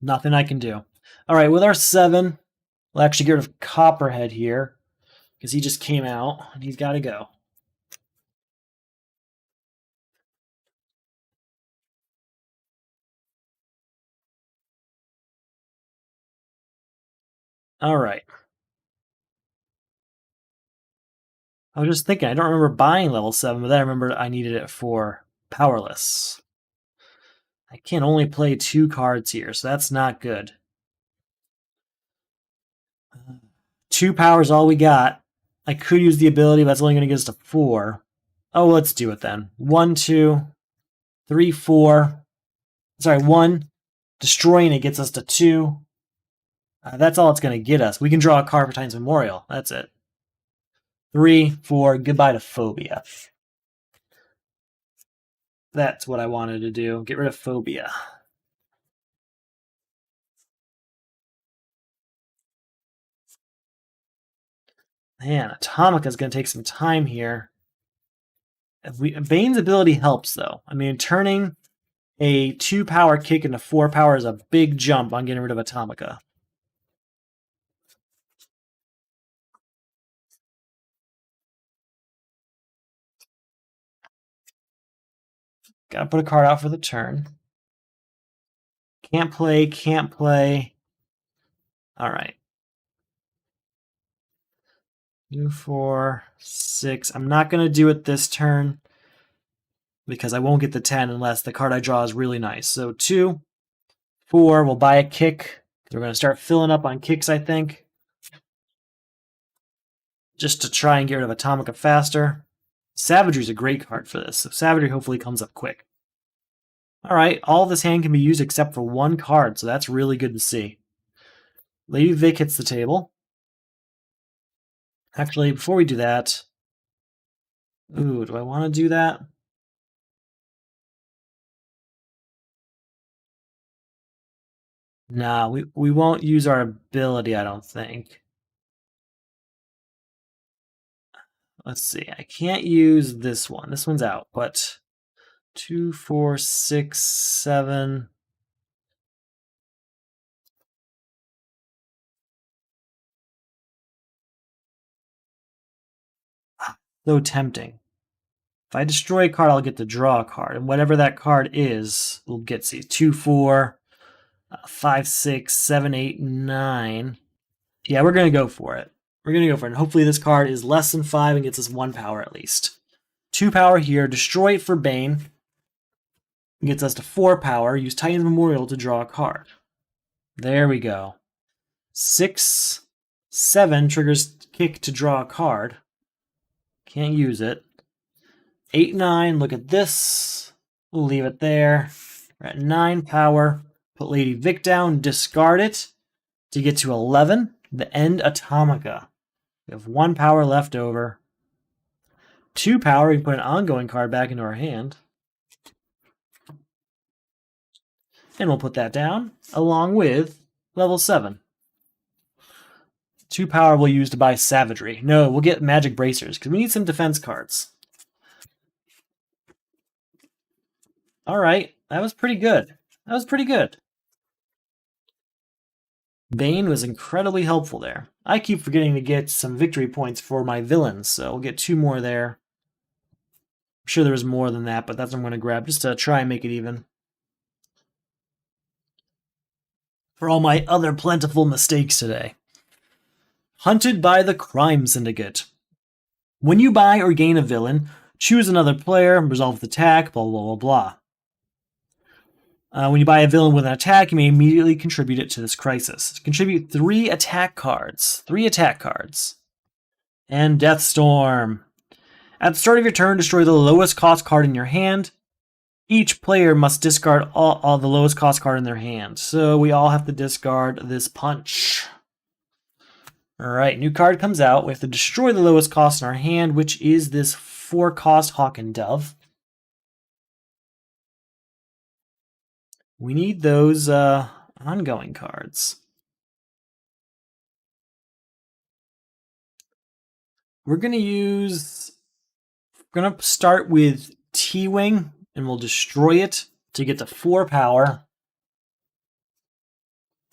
Nothing I can do. All right, with our 7, we'll actually get rid of Copperhead here because he just came out and he's got to go. All right. I was just thinking, I don't remember buying level 7, but then I remembered I needed it for Powerless. I can only play 2 cards here, so that's not good. 2 power is all we got. I could use the ability, but that's only going to get us to 4. Oh, let's do it then. 1, 2, 3, 4. Sorry, 1. Destroying it gets us to 2. That's all it's going to get us. We can draw a card for Titan's Memorial. That's it. 3, 4. Goodbye to Phobia. That's what I wanted to do. Get rid of Phobia. Man, Atomica's going to take some time here. Bane's ability helps, though. I mean, turning a 2 power kick into 4 power is a big jump on getting rid of Atomica. Gotta put a card out for the turn. Can't play, can't play. All right. 2, 4, 6. I'm not going to do it this turn because I won't get the 10 unless the card I draw is really nice. So 2, 4, we'll buy a kick. We're going to start filling up on kicks, I think, just to try and get rid of Atomica faster. Savagery is a great card for this, so Savagery hopefully comes up quick. All right, all of this hand can be used except for 1 card, so that's really good to see. Lady Vic hits the table. Actually, before we do that... Ooh, do I want to do that? Nah, we won't use our ability, I don't think. Let's see, I can't use this one. This one's out, but 2, 4, 6, 7... So tempting. If I destroy a card, I'll get to draw a card, and whatever that card is, we'll get, see, 2, 4, 5, 6, 7, 8, 9. Yeah, we're going to go for it. We're going to go for it. And hopefully this card is less than 5 and gets us 1 power at least. 2 power here. Destroy it for Bane. Gets us to 4 power. Use Titan's Memorial to draw a card. There we go. 6, 7 triggers kick to draw a card. Can't use it. 8, 9, look at this. We'll leave it there. We're at 9 power. Put Lady Vic down, discard it to get to 11. The end Atomica. We have 1 power left over. 2 power, we can put an ongoing card back into our hand. And we'll put that down, along with level 7. 2 power we'll use to buy Savagery. No, we'll get Magic Bracers, because we need some defense cards. Alright, that was pretty good. That was pretty good. Bane was incredibly helpful there. I keep forgetting to get some victory points for my villains, so we'll get 2 more there. I'm sure there was more than that, but that's what I'm going to grab just to try and make it even. For all my other plentiful mistakes today. Hunted by the Crime Syndicate. When you buy or gain a villain, choose another player, resolve the attack, blah, blah, blah, blah. When you buy a villain with an attack, you may immediately contribute it to this crisis. Contribute 3 attack cards. 3 attack cards. And Deathstorm. At the start of your turn, destroy the lowest cost card in your hand. Each player must discard all the lowest cost card in their hand. So we all have to discard this punch. Alright, new card comes out. We have to destroy the lowest cost in our hand, which is this 4 cost Hawk and Dove. We need those ongoing cards. We're gonna start with T-Wing, and we'll destroy it to get to 4 power.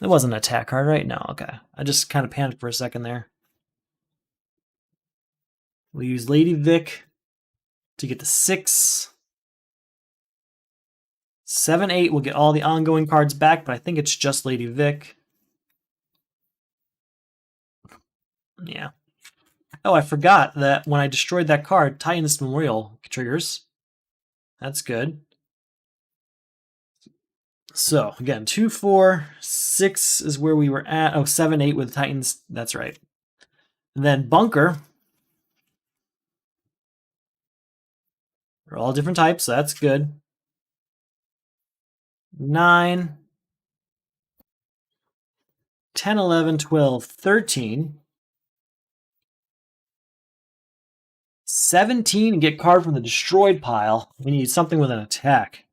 It wasn't an attack card, right? No, okay. I just kind of panicked for a second there. We'll use Lady Vic to get to 6. 7, 8, we'll get all the ongoing cards back, but I think it's just Lady Vic. Yeah. Oh, I forgot that when I destroyed that card, Titan's Memorial triggers. That's good. So, again, 2, 4, 6 is where we were at. Oh, 7, 8 with Titans. That's right. And then Bunker. They're all different types, so that's good. 9, 10, 11, 12, 13. 17 and get card from the destroyed pile. We need something with an attack.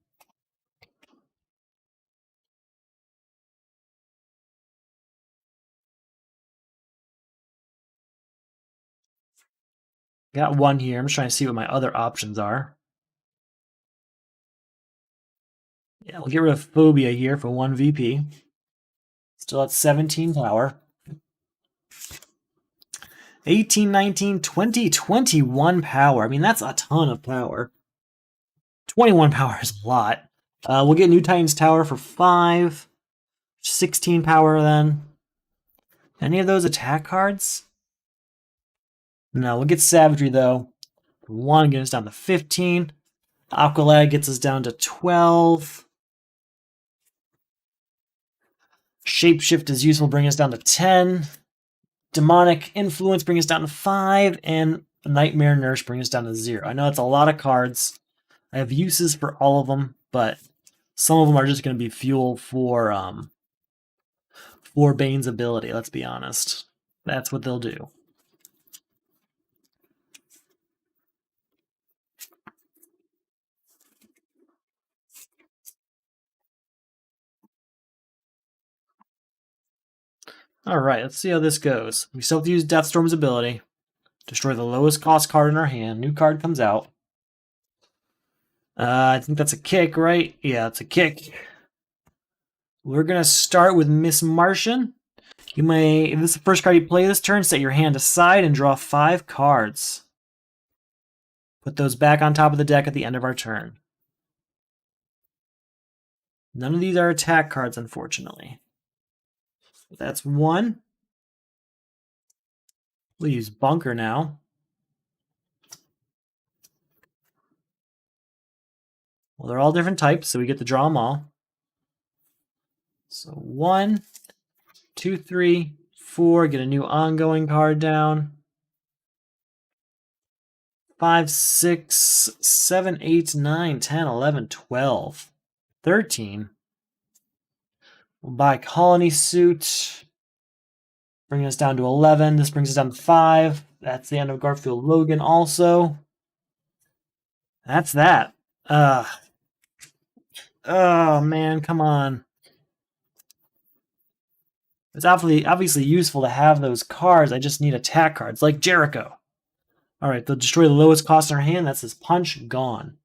Got 1 here. I'm just trying to see what my other options are. Yeah, we'll get rid of Phobia here for 1 VP. Still at 17 power. 18, 19, 20, 21 power. I mean, that's a ton of power. 21 power is a lot. We'll get New Titans Tower for 5. 16 power then. Any of those attack cards? No, we'll get Savagery though. 1 gets us down to 15. Aqualad gets us down to 12. Shapeshift is useful, bring us down to 10. Demonic Influence bring us down to 5. And Nightmare Nurse bring us down to 0. I know that's a lot of cards. I have uses for all of them, but some of them are just going to be fuel for Bane's ability, let's be honest. That's what they'll do. Alright, let's see how this goes. We still have to use Deathstorm's ability. Destroy the lowest cost card in our hand. New card comes out. I think that's a kick, right? Yeah, it's a kick. We're going to start with Miss Martian. You may, if this is the first card you play this turn, set your hand aside and draw 5 cards. Put those back on top of the deck at the end of our turn. None of these are attack cards, unfortunately. That's 1. We'll use Bunker now. Well, they're all different types, so we get to draw them all. So 1, 2, 3, 4, get a new ongoing card down. 5, 6, 7, 8, 9, 10, 11, 12, 13. We'll buy Colony Suit. Bringing us down to 11. This brings us down to 5. That's the end of Garfield Logan also. That's that. Oh, man, come on. It's obviously useful to have those cards. I just need attack cards, like Jericho. Alright, they'll destroy the lowest cost in our hand. That's his punch, gone.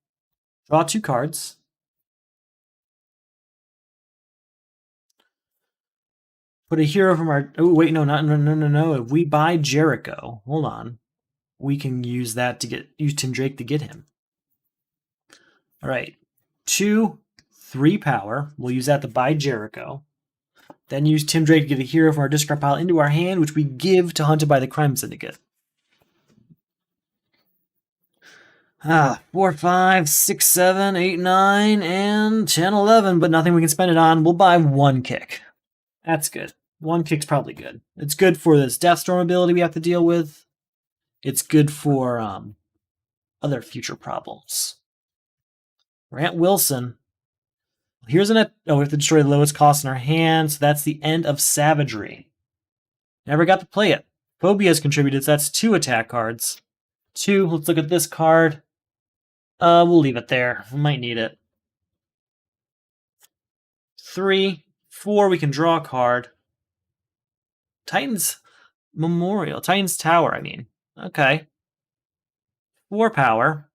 Draw 2 cards. Put a hero from our... Oh, wait, no. If we buy Jericho, hold on. We can use that to use Tim Drake to get him. Alright, 2, 3 power. We'll use that to buy Jericho. Then use Tim Drake to get a hero from our discard pile into our hand, which we give to Hunted by the Crime Syndicate. 4, 5, 6, 7, 8, 9, and 10, 11, but nothing we can spend it on. We'll buy 1 kick. That's good. 1 kick's probably good. It's good for this Deathstorm ability we have to deal with. It's good for other future problems. Grant Wilson. Here's we have to destroy the lowest cost in our hand, so that's the end of Savagery. Never got to play it. Phobia has contributed, so that's 2 attack cards. 2, let's look at this card. We'll leave it there. We might need it. 3, 4, we can draw a card. Titan's Memorial. Titan's Tower, I mean. Okay. 4 power.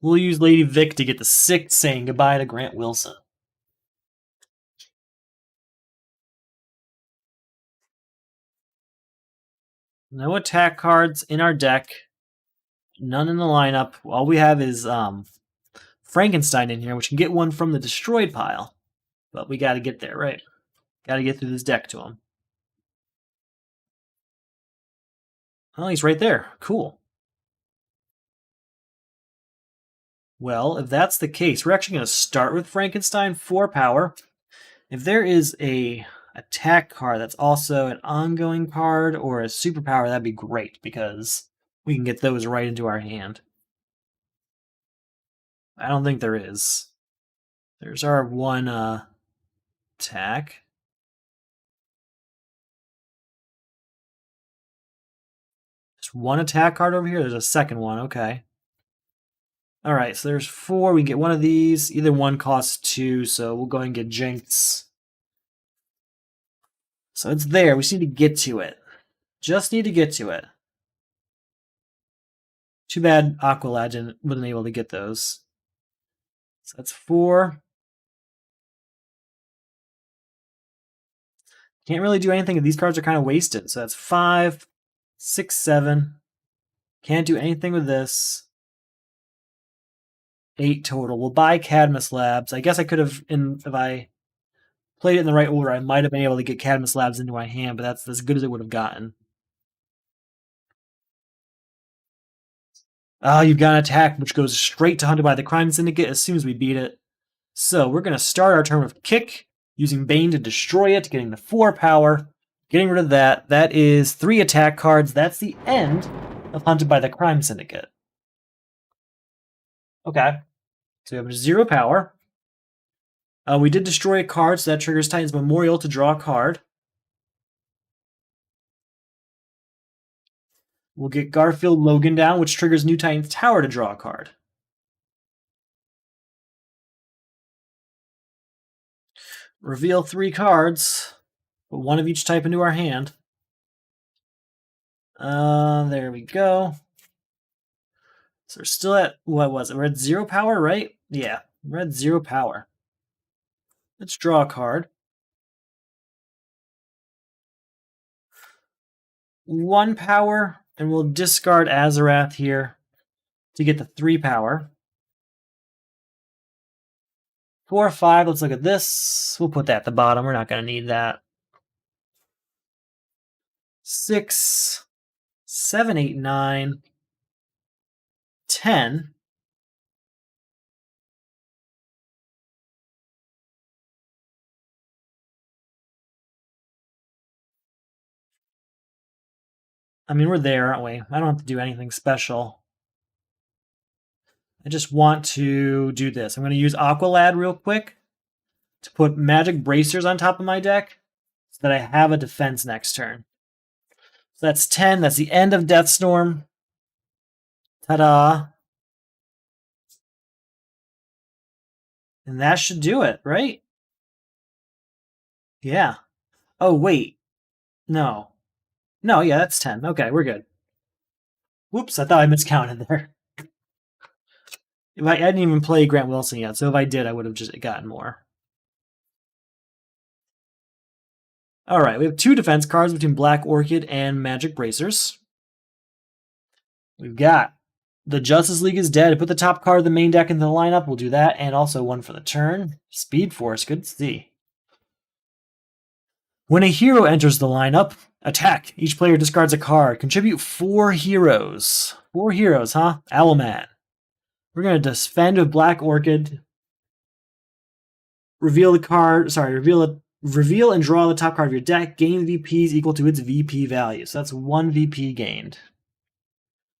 We'll use Lady Vic to get the 6, saying goodbye to Grant Wilson. No attack cards in our deck. None in the lineup. All we have is Frankenstein in here, which can get one from the destroyed pile. But we got to get there, right? Got to get through this deck to him. Oh, he's right there. Cool. Well, if that's the case, we're actually going to start with Frankenstein 4 power. If there is a attack card that's also an ongoing card or a superpower, that'd be great because we can get those right into our hand. I don't think there is. There's our one attack. There's one attack card over here. There's a second one. Okay. All right, so there's 4. We can get one of these. Either one costs 2, so we'll go and get Jinx. So it's there. We just need to get to it. Just need to get to it. Too bad Aqualad wasn't able to get those. So that's 4. Can't really do anything. These cards are kind of wasted. So that's 5, 6, 7. Can't do anything with this. 8 total. We'll buy Cadmus Labs. I guess I could have, if I played it in the right order, I might have been able to get Cadmus Labs into my hand, but that's as good as it would have gotten. You've got an attack which goes straight to Hunted by the Crime Syndicate as soon as we beat it. So we're going to start our turn with Kick, using Bane to destroy it, getting the 4 power, getting rid of that. That is 3 attack cards. That's the end of Hunted by the Crime Syndicate. Okay. So we have 0 power. We did destroy a card, so that triggers Titan's Memorial to draw a card. We'll get Garfield Logan down, which triggers New Titan's Tower to draw a card. Reveal 3 cards, put 1 of each type into our hand. There we go. So we're still at, what was it? We're at 0 power, right? Yeah, we're at 0 power. Let's draw a card. 1 power, and we'll discard Azarath here to get the 3 power. 4, 5, let's look at this. We'll put that at the bottom. We're not going to need that. 6, 7, 8, 9, 10. I mean, we're there, aren't we? I don't have to do anything special. I just want to do this. I'm going to use Aqualad real quick to put Magic Bracers on top of my deck so that I have a defense next turn. So that's 10. That's the end of Deathstorm. Ta-da. And that should do it, right? Yeah. Oh, wait. No. No, yeah, that's 10. Okay, we're good. Whoops, I thought I miscounted there. I didn't even play Grant Wilson yet, so if I did, I would have just gotten more. Alright, we have 2 defense cards between Black Orchid and Magic Bracers. We've got the Justice League is dead. Put the top card of the main deck into the lineup. We'll do that, and also 1 for the turn. Speed Force, good to see. When a hero enters the lineup, attack. Each player discards a card. Contribute 4 heroes. 4 heroes, huh? Owlman. We're going to defend with Black Orchid. Reveal the card. Sorry, reveal and draw the top card of your deck. Gain VPs equal to its VP value. So that's 1 VP gained.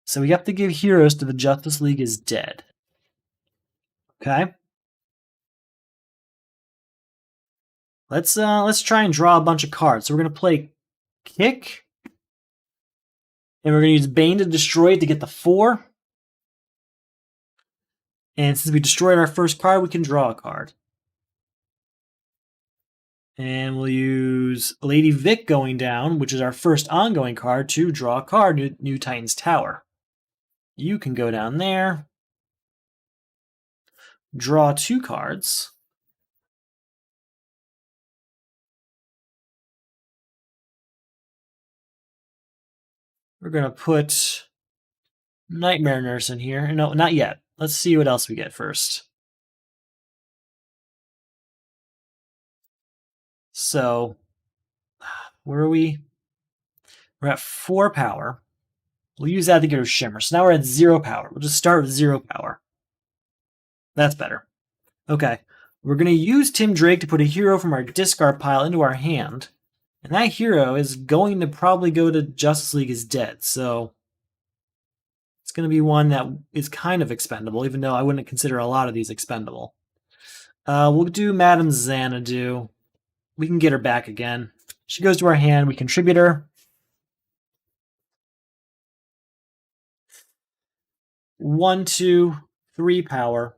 So we have to give heroes to the Justice League is dead. Okay. Let's try and draw a bunch of cards. So we're gonna play Kick, and we're gonna use Bane to destroy it to get the 4. And since we destroyed our first card, we can draw a card. And we'll use Lady Vic going down, which is our first ongoing card, to draw a card, New Titan's Tower. You can go down there, draw 2 cards. We're going to put Nightmare Nurse in here. No, not yet. Let's see what else we get first. So, where are we? We're at 4 power. We'll use that to get our Shimmer. So now we're at 0 power. We'll just start with 0 power. That's better. Okay. We're going to use Tim Drake to put a hero from our discard pile into our hand. And that hero is going to probably go to Justice League is Dead. So it's going to be one that is kind of expendable, even though I wouldn't consider a lot of these expendable. We'll do Madame Xanadu. We can get her back again. She goes to our hand. We contribute her. 1, 2, 3 power.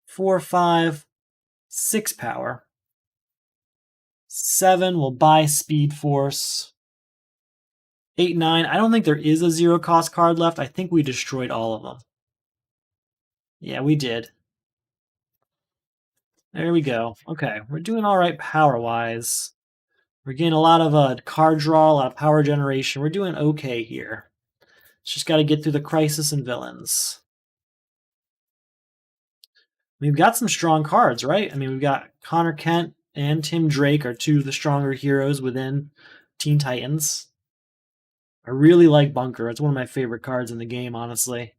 4, 5, 6 power. 7 will buy Speed Force. 8, 9. I don't think there is a 0 cost card left. I think we destroyed all of them. Yeah, we did. There we go. Okay, we're doing all right power-wise. We're getting a lot of card draw, a lot of power generation. We're doing okay here. It's just got to get through the crisis and villains. We've got some strong cards, right? I mean, we've got Connor Kent and Tim Drake are 2 of the stronger heroes within Teen Titans. I really like Bunker. It's one of my favorite cards in the game, honestly.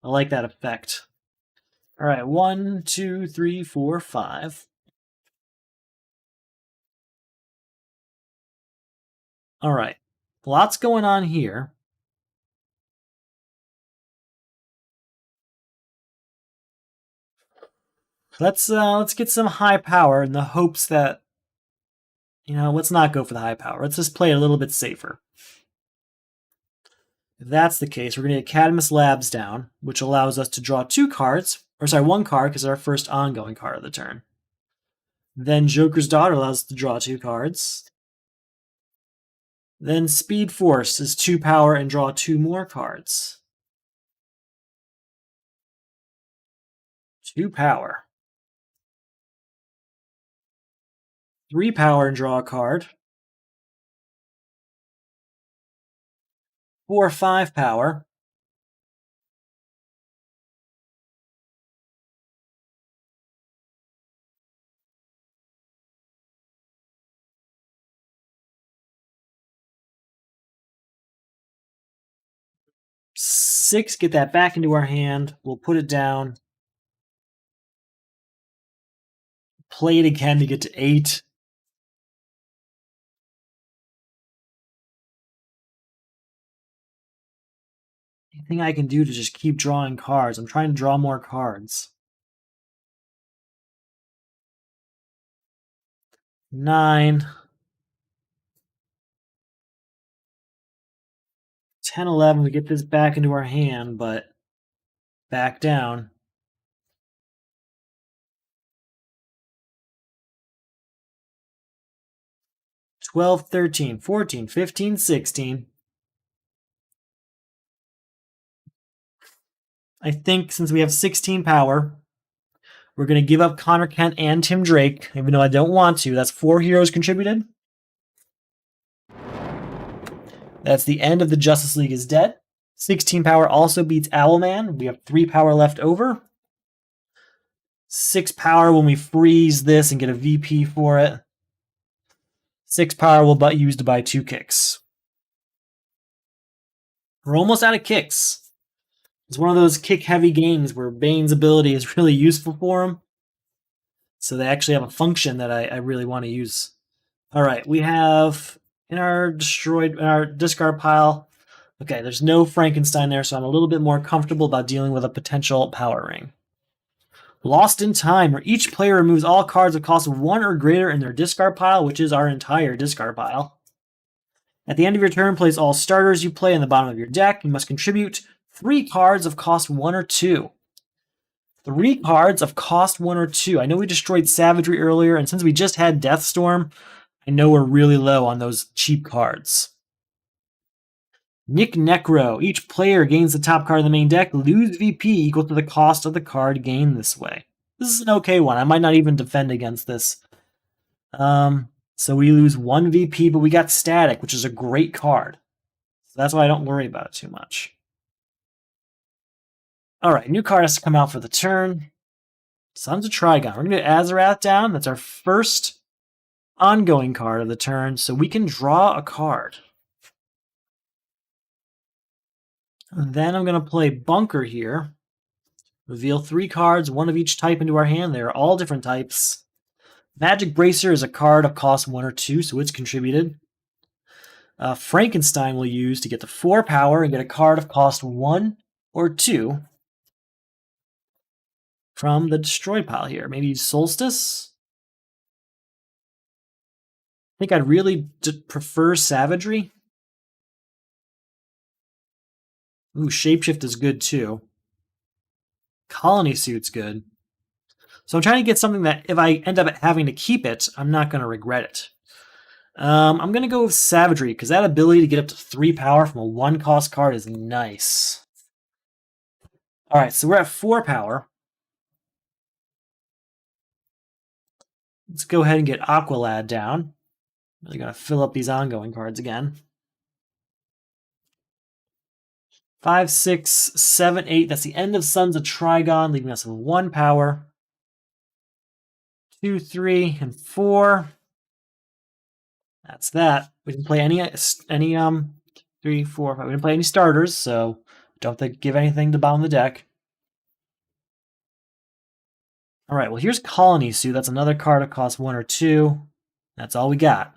I like that effect. All right, 1, 2, 3, 4, 5. All right, lots going on here. Let's get some high power in the hopes that, let's not go for the high power. Let's just play it a little bit safer. If that's the case, we're going to get Cadmus Labs down, which allows us to draw 2 cards. Or sorry, 1 card, because it's our first ongoing card of the turn. Then Joker's Daughter allows us to draw 2 cards. Then Speed Force is 2 power and draw 2 more cards. 2 power. 3 power and draw a card. 4, 5 power. 6, get that back into our hand. We'll put it down. Play it again to get to 8. Anything I can do to just keep drawing cards? I'm trying to draw more cards. 9. 10, 11. We get this back into our hand, but back down. 12, 13, 14, 15, 16. I think since we have 16 power, we're going to give up Connor Kent and Tim Drake, even though I don't want to. That's 4 heroes contributed. That's the end of the Justice League is Dead. 16 power also beats Owlman. We have 3 power left over. 6 power when we freeze this and get a VP for it. 6 power we'll use to buy 2 kicks. We're almost out of kicks. It's one of those kick-heavy games where Bane's ability is really useful for him. So they actually have a function that I really want to use. All right, we have in our discard pile. Okay, there's no Frankenstein there, so I'm a little bit more comfortable about dealing with a potential power ring. Lost in Time, where each player removes all cards that cost 1 or greater in their discard pile, which is our entire discard pile. At the end of your turn, place all starters you play in the bottom of your deck. You must contribute 3 cards of cost 1 or 2. 3 cards of cost 1 or 2. I know we destroyed Savagery earlier, and since we just had Deathstorm, I know we're really low on those cheap cards. Nick Necro. Each player gains the top card of the main deck. Lose VP equal to the cost of the card gained this way. This is an okay one. I might not even defend against this. So we lose 1 VP, but we got Static, which is a great card. So that's why I don't worry about it too much. Alright, new card has to come out for the turn. Sons of Trigon. We're going to get Azarath down. That's our first ongoing card of the turn, so we can draw a card. And then I'm going to play Bunker here. Reveal 3 cards, 1 of each type into our hand. They're all different types. Magic Bracer is a card of cost 1 or 2, so it's contributed. Frankenstein we'll use to get the 4 power and get a card of cost 1 or 2 from the destroyed pile here. Maybe Solstice? I think I'd really prefer Savagery. Ooh, Shapeshift is good too. Colony Suit's good. So I'm trying to get something that if I end up having to keep it, I'm not going to regret it. I'm going to go with Savagery, because that ability to get up to 3 power from a 1-cost card is nice. Alright, so we're at 4 power. Let's go ahead and get Aqualad down. Really going to fill up these ongoing cards again. 5, 6, 7, 8. That's the end of Sons of Trigon, leaving us with 1 power. 2, 3, and 4. That's that. We didn't play any 3, 4, 5. We didn't play any starters, so don't have to give anything to bottom of the deck. All right, well, here's Colony Suit. That's another card that costs 1 or 2. That's all we got.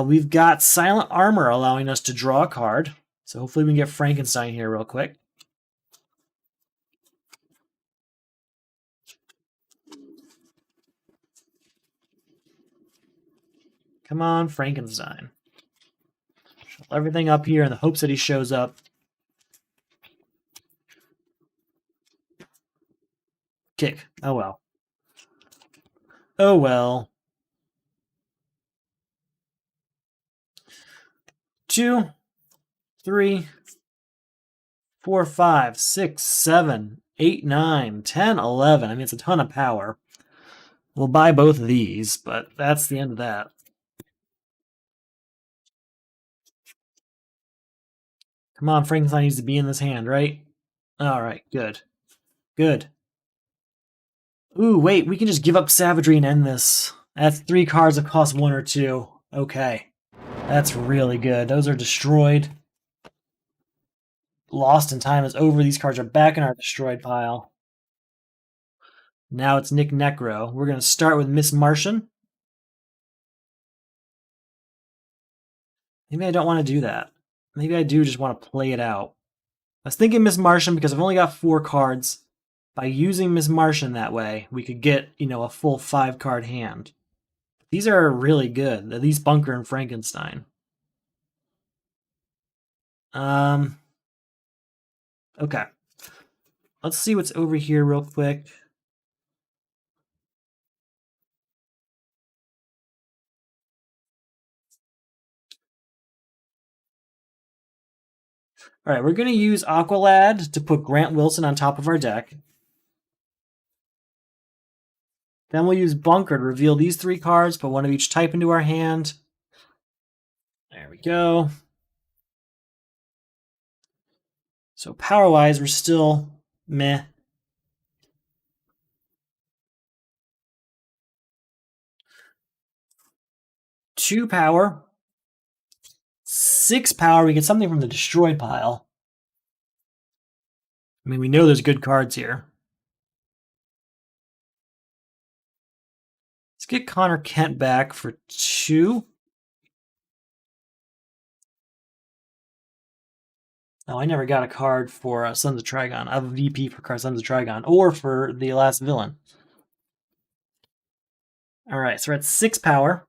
We've got Silent Armor allowing us to draw a card. So hopefully we can get Frankenstein here real quick. Come on, Frankenstein. Shuffle everything up here in the hopes that he shows up. Kick. Oh well. Oh well. 2, 3, 4, 5, 6, 7, 8, 9, 10, 11. I mean, it's a ton of power. We'll buy both of these, but that's the end of that. Come on, Frankenstein needs to be in this hand, right? Alright, good. Good. Ooh, wait, we can just give up Savagery and end this. That's 3 cards that cost 1 or 2. Okay. That's really good. Those are destroyed. Lost in Time is over. These cards are back in our destroyed pile. Now it's Nick Necro. We're going to start with Miss Martian. Maybe I don't want to do that. Maybe I do just want to play it out. I was thinking Miss Martian because I've only got 4 cards. By using Miss Martian that way, we could get, a full 5-card hand. These are really good. At least Bunker and Frankenstein. Okay. Let's see what's over here real quick. All right, we're going to use Aqualad to put Grant Wilson on top of our deck. Then we'll use Bunker to reveal these 3 cards, put 1 of each type into our hand. There we go. So power-wise, we're still meh. Two power. 6 power, we get something from the destroyed pile. I mean, we know there's good cards here. Let's get Connor Kent back for 2. Oh, I never got a card for Sons of Trigon. I have a VP for Sons of Trigon, or for the last villain. Alright, so we're at 6 power.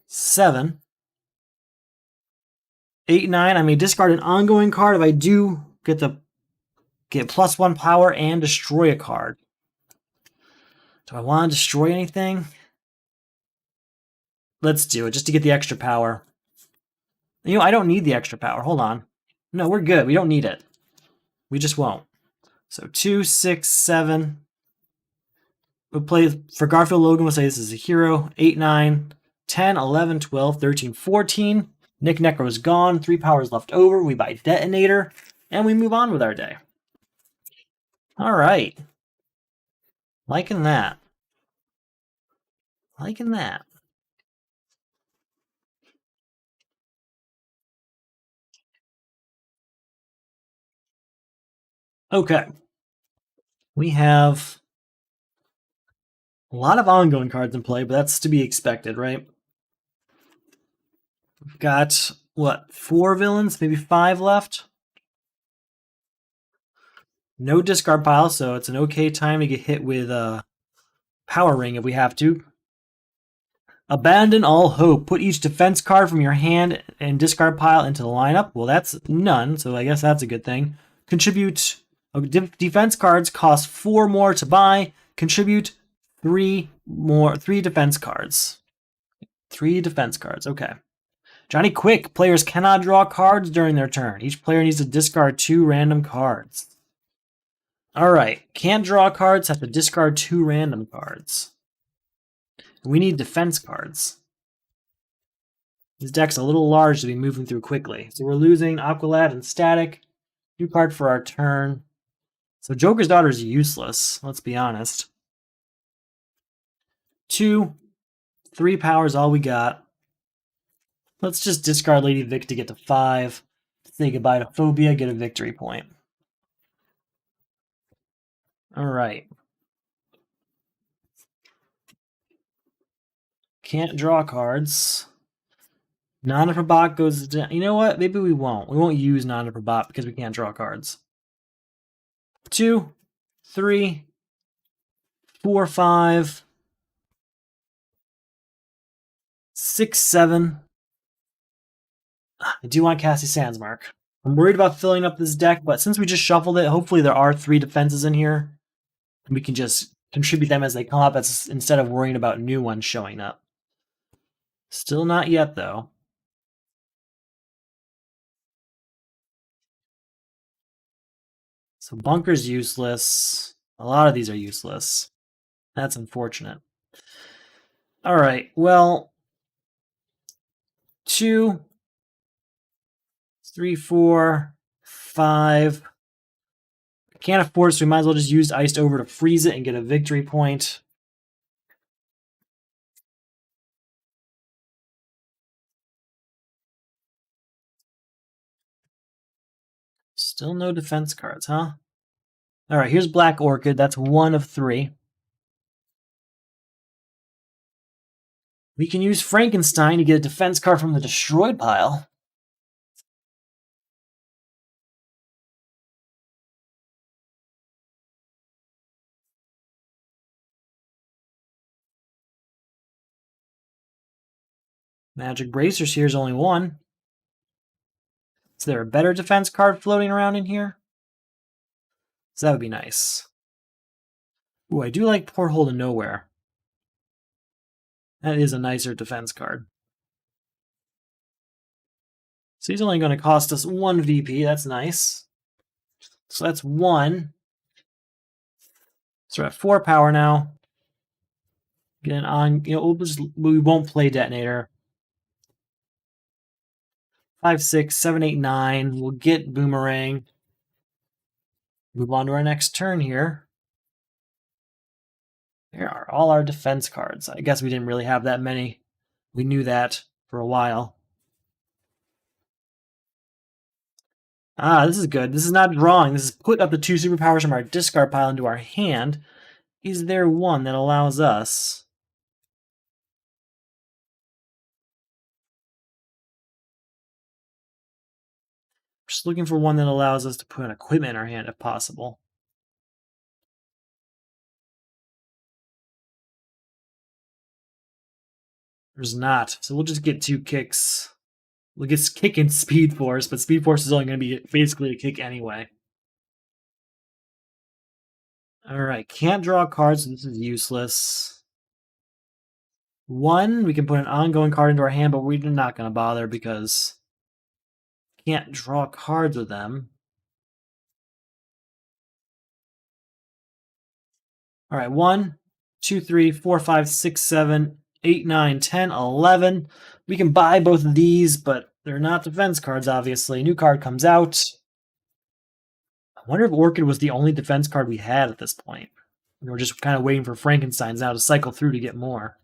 7. 8, 9. I may discard an ongoing card if I do get the Get +1 power and destroy a card. Do I want to destroy anything? Let's do it, just to get the extra power. You know, I don't need the extra power. Hold on. No, we're good. We don't need it. We just won't. So 2, 6, 7. We'll play for Garfield Logan. We'll say this is a hero. 8, 9, 10, 11, 12, 13, 14. Nick Necro is gone. 3 powers left over. We buy Detonator. And we move on with our day. All right. Liking that. Liking that. Okay. We have a lot of ongoing cards in play, but that's to be expected, right? We've got, what, 4 villains? Maybe 5 left? No discard pile, so it's an okay time to get hit with a Power Ring if we have to. Abandon all hope. Put each defense card from your hand and discard pile into the lineup. Well, that's none, so I guess that's a good thing. Contribute. Defense cards cost 4 more to buy. Contribute 3 defense cards. 3 defense cards, okay. Johnny Quick. Players cannot draw cards during their turn. Each player needs to discard 2 random cards. Alright, can't draw cards, have to discard 2 random cards. We need defense cards. This deck's a little large to be moving through quickly. So we're losing Aqualad and Static. New card for our turn. So Joker's Daughter is useless, let's be honest. 2, 3 powers, all we got. Let's just discard Lady Vic to get to 5. Say goodbye to Phobia, get a victory point. Alright. Can't draw cards. Nana Prabhat goes down. You know what? Maybe we won't. We won't use Nana Prabhat because we can't draw cards. 2, 3, 4, 5, 6, 7. I do want Cassie Sandsmark. I'm worried about filling up this deck, but since we just shuffled it, hopefully there are 3 defenses in here. And we can just contribute them as they come up instead of worrying about new ones showing up. Still not yet, though. So Bunker's useless. A lot of these are useless. That's unfortunate. Alright, well, 2, 3, 4, 5. Can't afford, so we might as well just use Iced Over to freeze it and get a victory point. Still no defense cards, huh? Alright, here's Black Orchid. That's 1 of 3. We can use Frankenstein to get a defense card from the destroyed pile. Magic Bracers here's only 1. Is there a better defense card floating around in here? So that would be nice. Ooh, I do like Porthole to Nowhere. That is a nicer defense card. So he's only going to cost us 1 VP. That's nice. So that's 1. So we're at 4 power now. Get on. You know, we won't play Detonator. 5, 6, 7, 8, 9. We'll get Boomerang. Move on to our next turn here. Here are all our defense cards. I guess we didn't really have that many. We knew that for a while. Ah, this is good. This is not drawing. This is put up the 2 superpowers from our discard pile into our hand. Is there one that allows us... Just looking for one that allows us to put an equipment in our hand if possible. There's not. So we'll just get 2 kicks. We'll get Kick and Speed Force, but Speed Force is only going to be basically a kick anyway. Alright, can't draw cards, so this is useless. 1, we can put an ongoing card into our hand, but we're not going to bother because can't draw cards with them. Alright, 1, 2, 3, 4, 5, 6, 7, 8, 9, 10, 11. We can buy both of these, but they're not defense cards, obviously. New card comes out. I wonder if Orchid was the only defense card we had at this point. We were just kind of waiting for Frankenstein's now to cycle through to get more.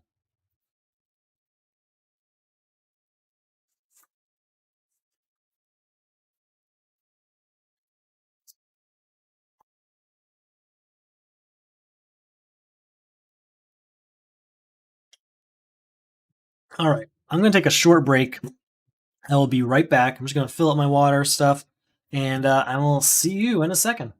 Alright, I'm going to take a short break. I will be right back. I'm just going to fill up my water stuff, and I will see you in a second.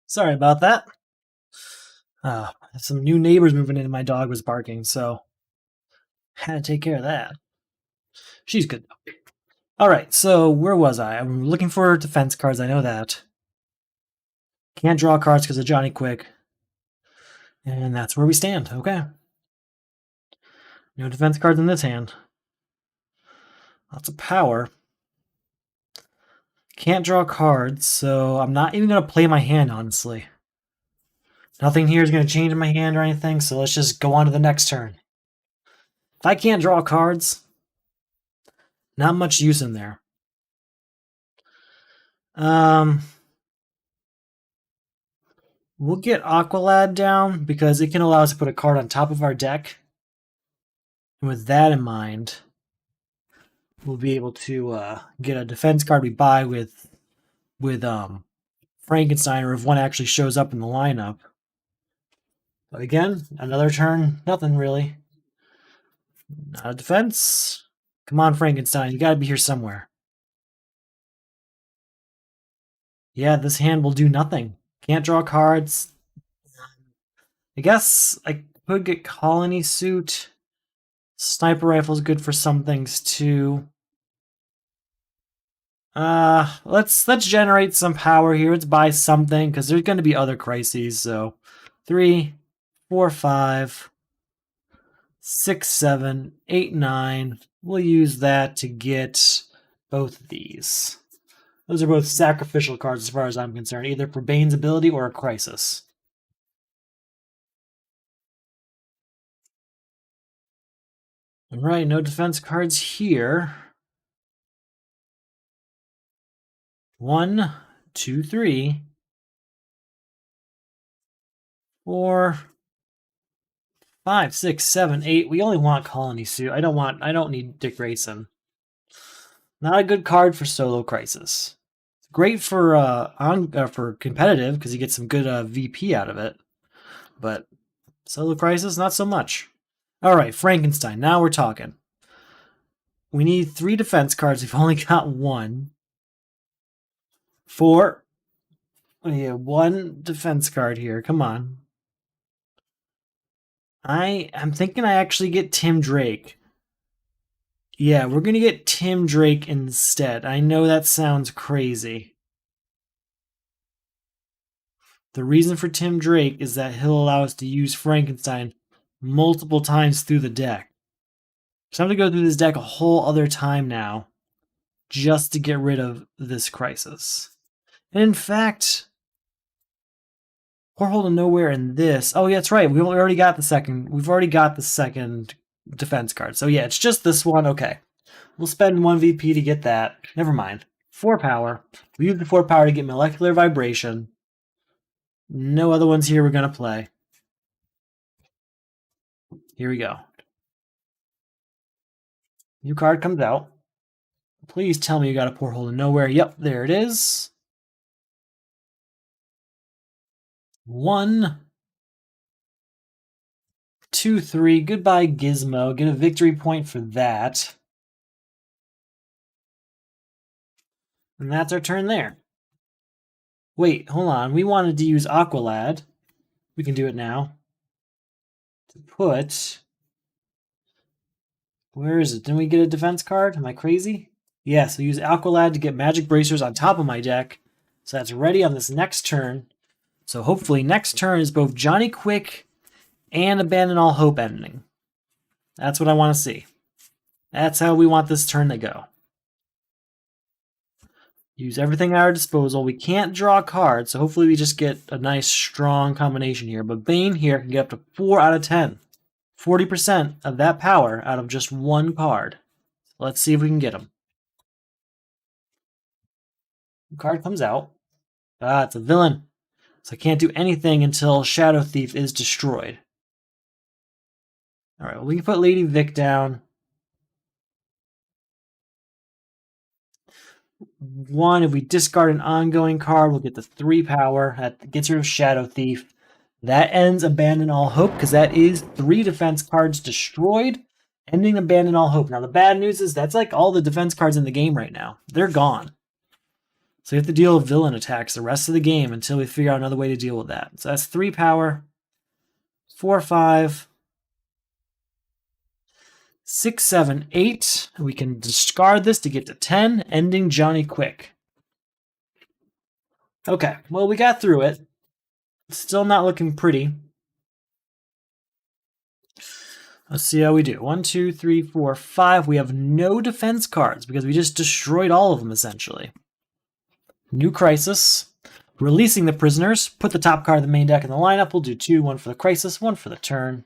Sorry about that. Some new neighbors moving in and my dog was barking, so had to take care of that. She's good though. Alright, so where was I? I'm looking for defense cards, I know that. Can't draw cards because of Johnny Quick. And that's where we stand, okay. No defense cards in this hand. Lots of power. Can't draw cards, so I'm not even going to play my hand, honestly. Nothing here is going to change my hand or anything, so let's just go on to the next turn. If I can't draw cards, not much use in there. We'll get Aqualad down because it can allow us to put a card on top of our deck. And with that in mind, we'll be able to get a defense card we buy with Frankenstein, or if one actually shows up in the lineup. But again, another turn, nothing really. Not a defense. Come on, Frankenstein, you gotta be here somewhere. Yeah, this hand will do nothing. Can't draw cards. I guess I could get Colony Suit. Sniper Rifle's good for some things too. Let's generate some power here. Let's buy something, because there's going to be other crises. So 3, 4, 5, 6, 7, 8, 9. We'll use that to get both of these. Those are both sacrificial cards as far as I'm concerned, either for Bane's ability or a crisis. Alright, no defense cards here. 1, 2, 3, 4, 5, 6, 7, 8. We only want Colony Suit. I don't need Dick Grayson. Not a good card for solo crisis. It's great for competitive because you get some good VP out of it. But solo crisis, not so much. Alright, Frankenstein. Now we're talking. We need 3 defense cards. We've only got 1. 4. We have 1 defense card here. Come on. I'm thinking I actually get Tim Drake. Yeah, we're going to get Tim Drake instead. I know that sounds crazy. The reason for Tim Drake is that he'll allow us to use Frankenstein multiple times through the deck. So I'm going to go through this deck a whole other time now just to get rid of this crisis. And in fact, Porthole to Nowhere in this. Oh, yeah, that's right. We've already got the second defense card. So yeah, it's just this one. Okay. We'll spend 1 VP to get that. Never mind. 4 power. We use the 4 power to get Molecular Vibration. No other ones here we're going to play. Here we go. New card comes out. Please tell me you got a Porthole to Nowhere. Yep, there it is. 1, 2, 3. Goodbye, Gizmo. Get a victory point for that. And that's our turn there. Wait, hold on. We wanted to use Aqualad. We can do it now. To put... Where is it? Didn't we get a defense card? Am I crazy? Yeah, so use Aqualad to get Magic Bracers on top of my deck. So that's ready on this next turn. So hopefully next turn is both Johnny Quick and Abandon All Hope ending. That's what I want to see. That's how we want this turn to go. Use everything at our disposal. We can't draw cards, so hopefully we just get a nice, strong combination here. But Bane here can get up to 4 out of 10. 40% of that power out of just 1 card. Let's see if we can get him. The card comes out. Ah, it's a villain. So I can't do anything until Shadow Thief is destroyed. Alright, well, we can put Lady Vic down. 1, if we discard an ongoing card, we'll get the 3 power. That gets rid of Shadow Thief. That ends Abandon All Hope, because that is 3 defense cards destroyed, ending Abandon All Hope. Now, the bad news is that's like all the defense cards in the game right now. They're gone. So we have to deal with villain attacks the rest of the game until we figure out another way to deal with that. So that's 3 power, 4, 5, 6, 7, 8. We can discard this to get to 10, ending Johnny quick. Okay, well, we got through it. Still not looking pretty. Let's see how we do. 1, 2, 3, 4, 5. We have no defense cards because we just destroyed all of them, essentially. New crisis. Releasing the prisoners. Put the top card of the main deck in the lineup. We'll do 2, 1 for the crisis, 1 for the turn.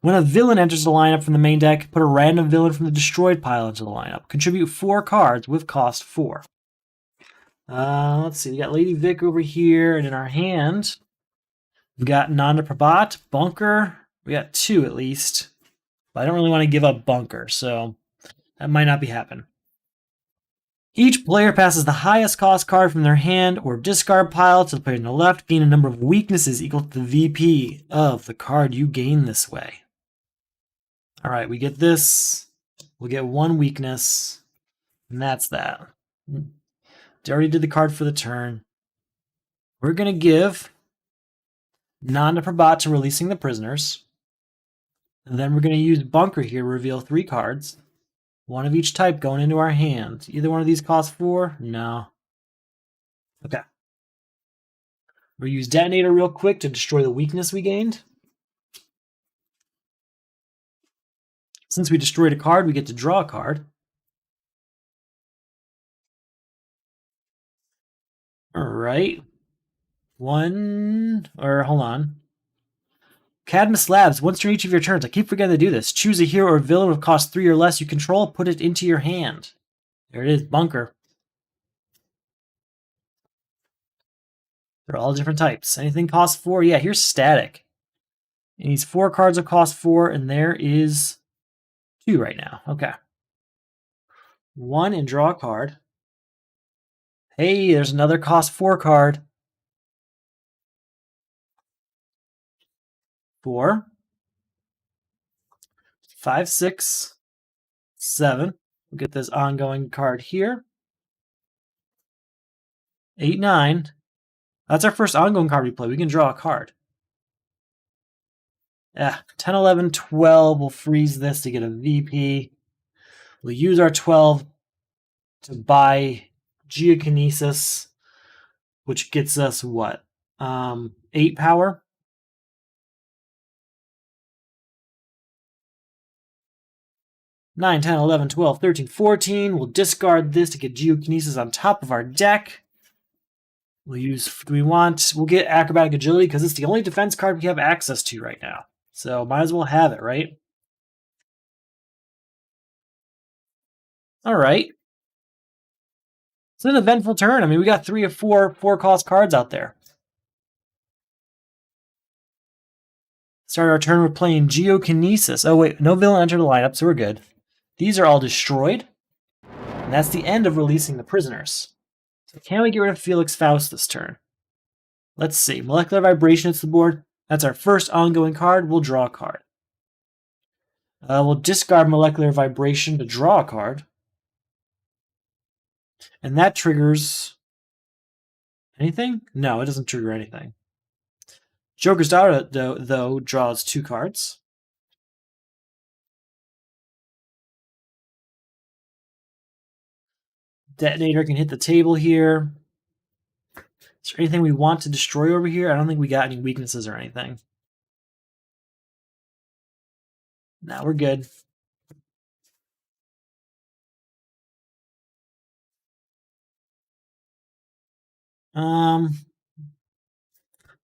When a villain enters the lineup from the main deck, put a random villain from the destroyed pile into the lineup. Contribute 4 cards with cost 4. Let's see. We got Lady Vic over here, and in our hand, we've got Nanda Prabhat, Bunker. We got 2 at least. But I don't really want to give up Bunker, so that might not be happening. Each player passes the highest cost card from their hand or discard pile to the player on the left. Gain a number of weaknesses equal to the VP of the card you gain this way. All right, we get this. We'll get 1 weakness, and that's that. Already did the card for the turn. We're going to give Nanda Prabhat to releasing the prisoners. And then we're going to use Bunker here to reveal 3 cards. 1 of each type going into our hand. Either one of these costs 4? No. Okay. We'll use Detonator real quick to destroy the weakness we gained. Since we destroyed a card, we get to draw a card. All right. Hold on. Cadmus Labs, once during each of your turns, I keep forgetting to do this. Choose a hero or villain with cost 3 or less you control, put it into your hand. There it is, Bunker. They're all different types. Anything cost 4? Yeah, here's Static. It needs 4 cards of cost 4, and there is 2 right now. Okay. 1 and draw a card. Hey, there's another cost 4 card. 4, 5, 6, 7. We'll get this ongoing card here. 8, 9. That's our first ongoing card we play. We can draw a card. Yeah, 10, 11, 12. We'll freeze this to get a VP. We'll use our 12 to buy Geokinesis, which gets us what? 8 power. Nine, 10, 11, 12, 13, 14. We'll discard this to get Geokinesis on top of our deck. We'll get Acrobatic Agility because it's the only defense card we have access to right now. So might as well have it, right? All right. It's an eventful turn. I mean, we got 3 of 4 cost cards out there. Start our turn with playing Geokinesis. Oh, wait. No villain entered the lineup, so we're good. These are all destroyed. And that's the end of releasing the prisoners. So can we get rid of Felix Faust this turn? Let's see. Molecular Vibration hits the board. That's our first ongoing card. We'll draw a card. We'll discard Molecular Vibration to draw a card. And that triggers anything? No, it doesn't trigger anything. Joker's Daughter, though, draws 2 cards. Detonator can hit the table here. Is there anything we want to destroy over here? I don't think we got any weaknesses or anything. No, we're good.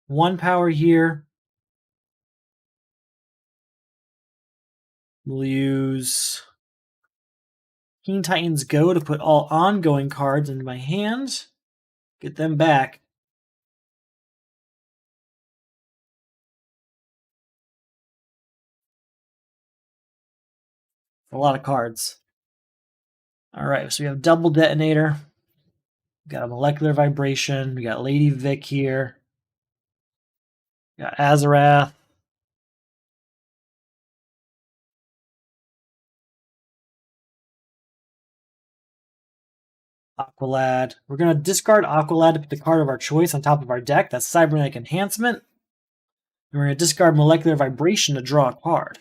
One power here. We'll use Teen Titans Go to put all ongoing cards into my hand. Get them back. A lot of cards. All right, so we have double Detonator. We got a Molecular Vibration. We got Lady Vic here. We got Azarath. Aqualad. We're going to discard Aqualad to put the card of our choice on top of our deck. That's Cybernetic Enhancement. And we're going to discard Molecular Vibration to draw a card.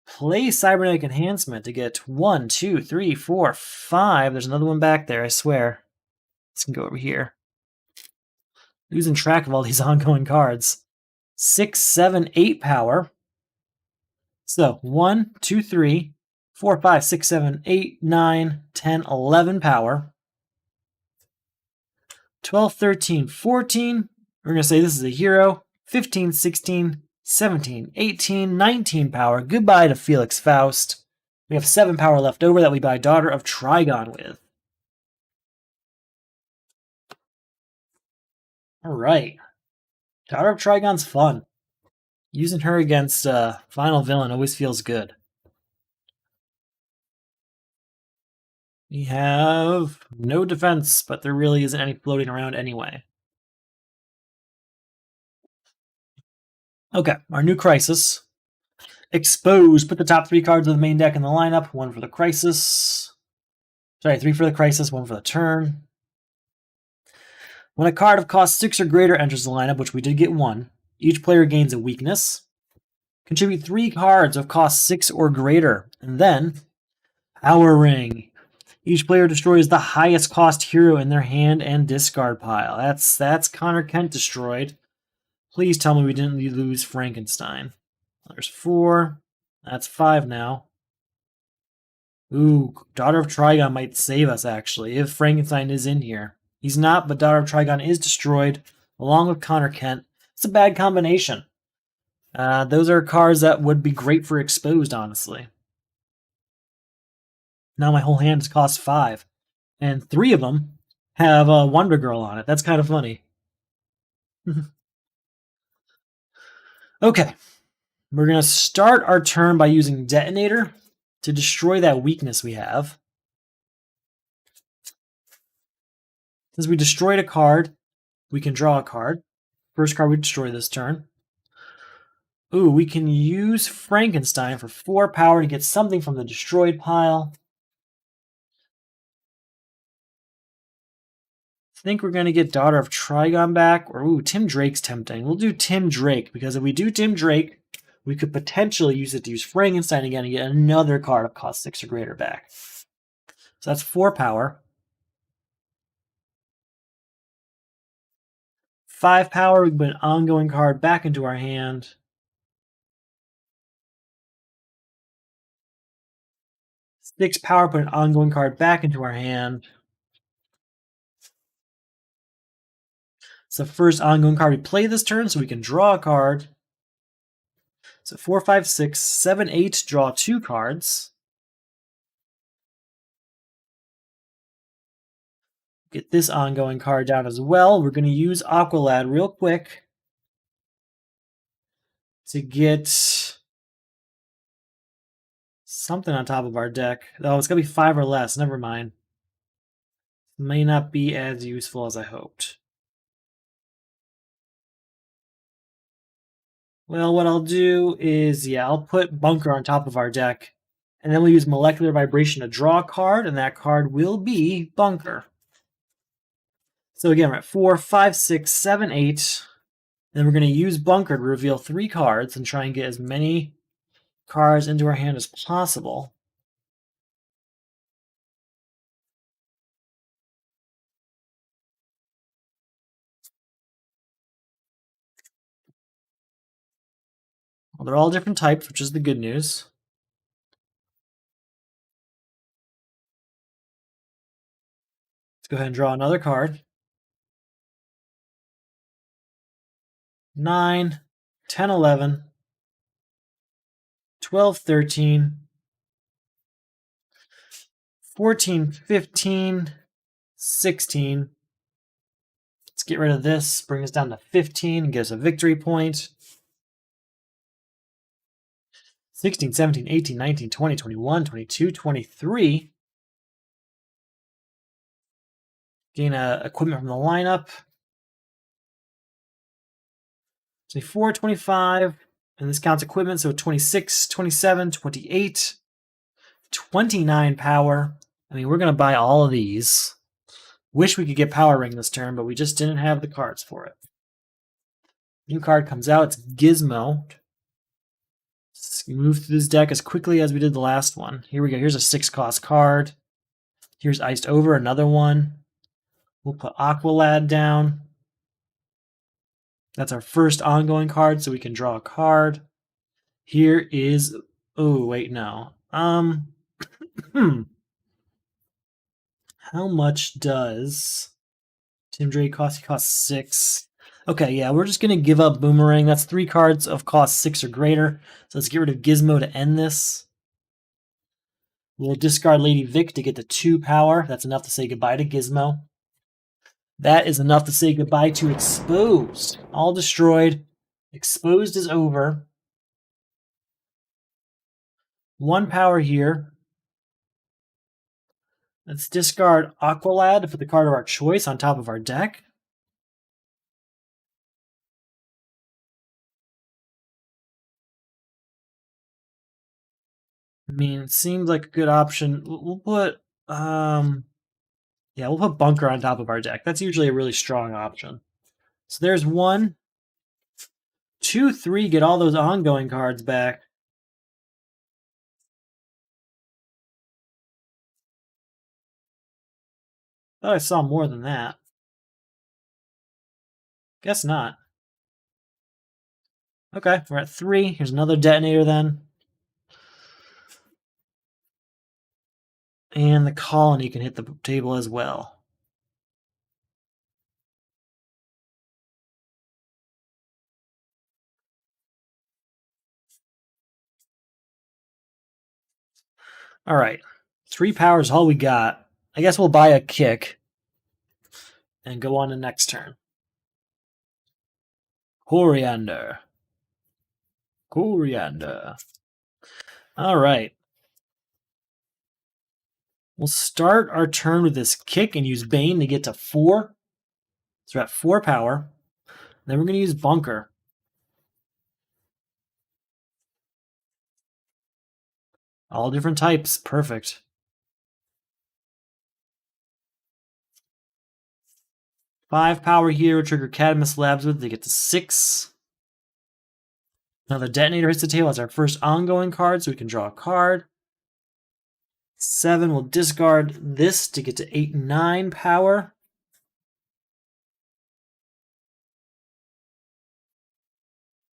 Play Cybernetic Enhancement to get 1, 2, 3, 4, 5. There's another one back there, I swear. This can go over here. Losing track of all these ongoing cards. 6, 7, 8 power. So 1, 2, 3, 4, 5, 6, 7, 8, 9, 10, 11 power. 12, 13, 14. We're going to say this is a hero. 15, 16, 17, 18, 19 power. Goodbye to Felix Faust. We have 7 power left over that we buy Daughter of Trigon with. Alright. Daughter of Trigon's fun. Using her against Final Villain always feels good. We have no defense, but there really isn't any floating around anyway. Okay, our new Crisis. Expose. Put the top 3 cards of the main deck in the lineup. 1 for the Crisis. Sorry, 3 for the Crisis, 1 for the turn. When a card of cost 6 or greater enters the lineup, which we did get 1, each player gains a weakness. Contribute 3 cards of cost 6 or greater. And then, Power Ring. Each player destroys the highest cost hero in their hand and discard pile. That's Connor Kent destroyed. Please tell me we didn't lose Frankenstein. There's 4. That's 5 now. Ooh, Daughter of Trigon might save us, actually, if Frankenstein is in here. He's not, but Daughter of Trigon is destroyed, along with Connor Kent. It's a bad combination. Those are cards that would be great for Exposed, honestly. Now my whole hand costs 5. And 3 of them have Wonder Girl on it. That's kind of funny. Okay. We're going to start our turn by using Detonator to destroy that weakness we have. Since we destroyed a card, we can draw a card. First card we destroy this turn. Ooh, we can use Frankenstein for 4 power to get something from the destroyed pile. I think we're going to get Daughter of Trigon back. Or, ooh, Tim Drake's tempting. We'll do Tim Drake, because if we do Tim Drake, we could potentially use it to use Frankenstein again and get another card of cost 6 or greater back. So that's 4 power. 5 power, we can put an ongoing card back into our hand. 6 power, put an ongoing card back into our hand. It's the first ongoing card we play this turn, so we can draw a card. So 4, 5, 6, 7, 8, draw 2 cards. Get this ongoing card down as well. We're going to use Aqualad real quick to get something on top of our deck. Oh, it's going to be 5 or less. Never mind. May not be as useful as I hoped. Well, what I'll do is, I'll put Bunker on top of our deck, and then we'll use Molecular Vibration to draw a card, and that card will be Bunker. So again, we're at 4, 5, 6, 7, 8. Then we're going to use Bunker to reveal 3 cards and try and get as many cards into our hand as possible. Well, they're all different types, which is the good news. Let's go ahead and draw another card. 9, 10, 11, 12, 13, 14, 15, 16. Let's get rid of this, bring us down to 15, and get us a victory point. 16, 17, 18, 19, 20, 21, 22, 23. Gain equipment from the lineup. 24, 25, and this counts equipment, so 26, 27, 28, 29 power. I mean, we're going to buy all of these. Wish we could get Power Ring this turn, but we just didn't have the cards for it. New card comes out. It's Gizmo. Let's move through this deck as quickly as we did the last one. Here we go. Here's a 6-cost card. Here's Iced Over, another one. We'll put Aqualad down. That's our first ongoing card, so we can draw a card. Here is... Oh, wait, no. How much does Tim Drake cost? He costs 6. Okay, yeah, we're just going to give up Boomerang. That's 3 cards of cost 6 or greater. So let's get rid of Gizmo to end this. We'll discard Lady Vic to get the 2 power. That's enough to say goodbye to Gizmo. That is enough to say goodbye to Exposed. All destroyed. Exposed is over. 1 power here. Let's discard Aqualad to put the card of our choice on top of our deck. I mean, it seems like a good option. We'll put, yeah, we'll put Bunker on top of our deck. That's usually a really strong option. So there's 1, 2, 3, get all those ongoing cards back. Thought I saw more than that. Guess not. Okay, we're at 3. Here's another detonator then. And the colony can hit the table as well. All right. 3 powers, all we got. I guess we'll buy a kick and go on to next turn. Coriander. Coriander. All right. We'll start our turn with this kick and use Bane to get to 4. So we're at 4 power. Then we're going to use Bunker. All different types. Perfect. 5 power here. We'll trigger Cadmus Labs with to get to 6. Another detonator hits the table as our first ongoing card, so we can draw a card. 7, we'll discard this to get to 8 and 9 power.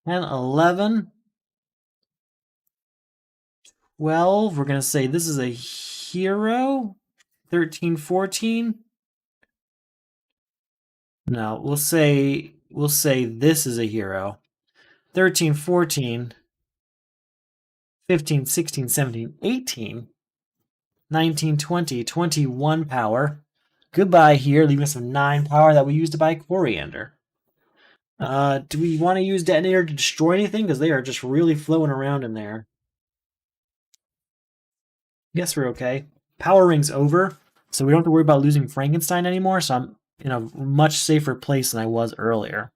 And 11. 12, we're going to say this is a hero. 13, 14. No, we'll say this is a hero. 13, 14. 15, 16, 17, 18. 19, 20, 21 power. Goodbye here, leaving us some 9 power that we used to buy Coriander. Do we want to use Detonator to destroy anything? Because they are just really flowing around in there. Guess we're okay. Power Ring's over, so we don't have to worry about losing Frankenstein anymore, so I'm in a much safer place than I was earlier.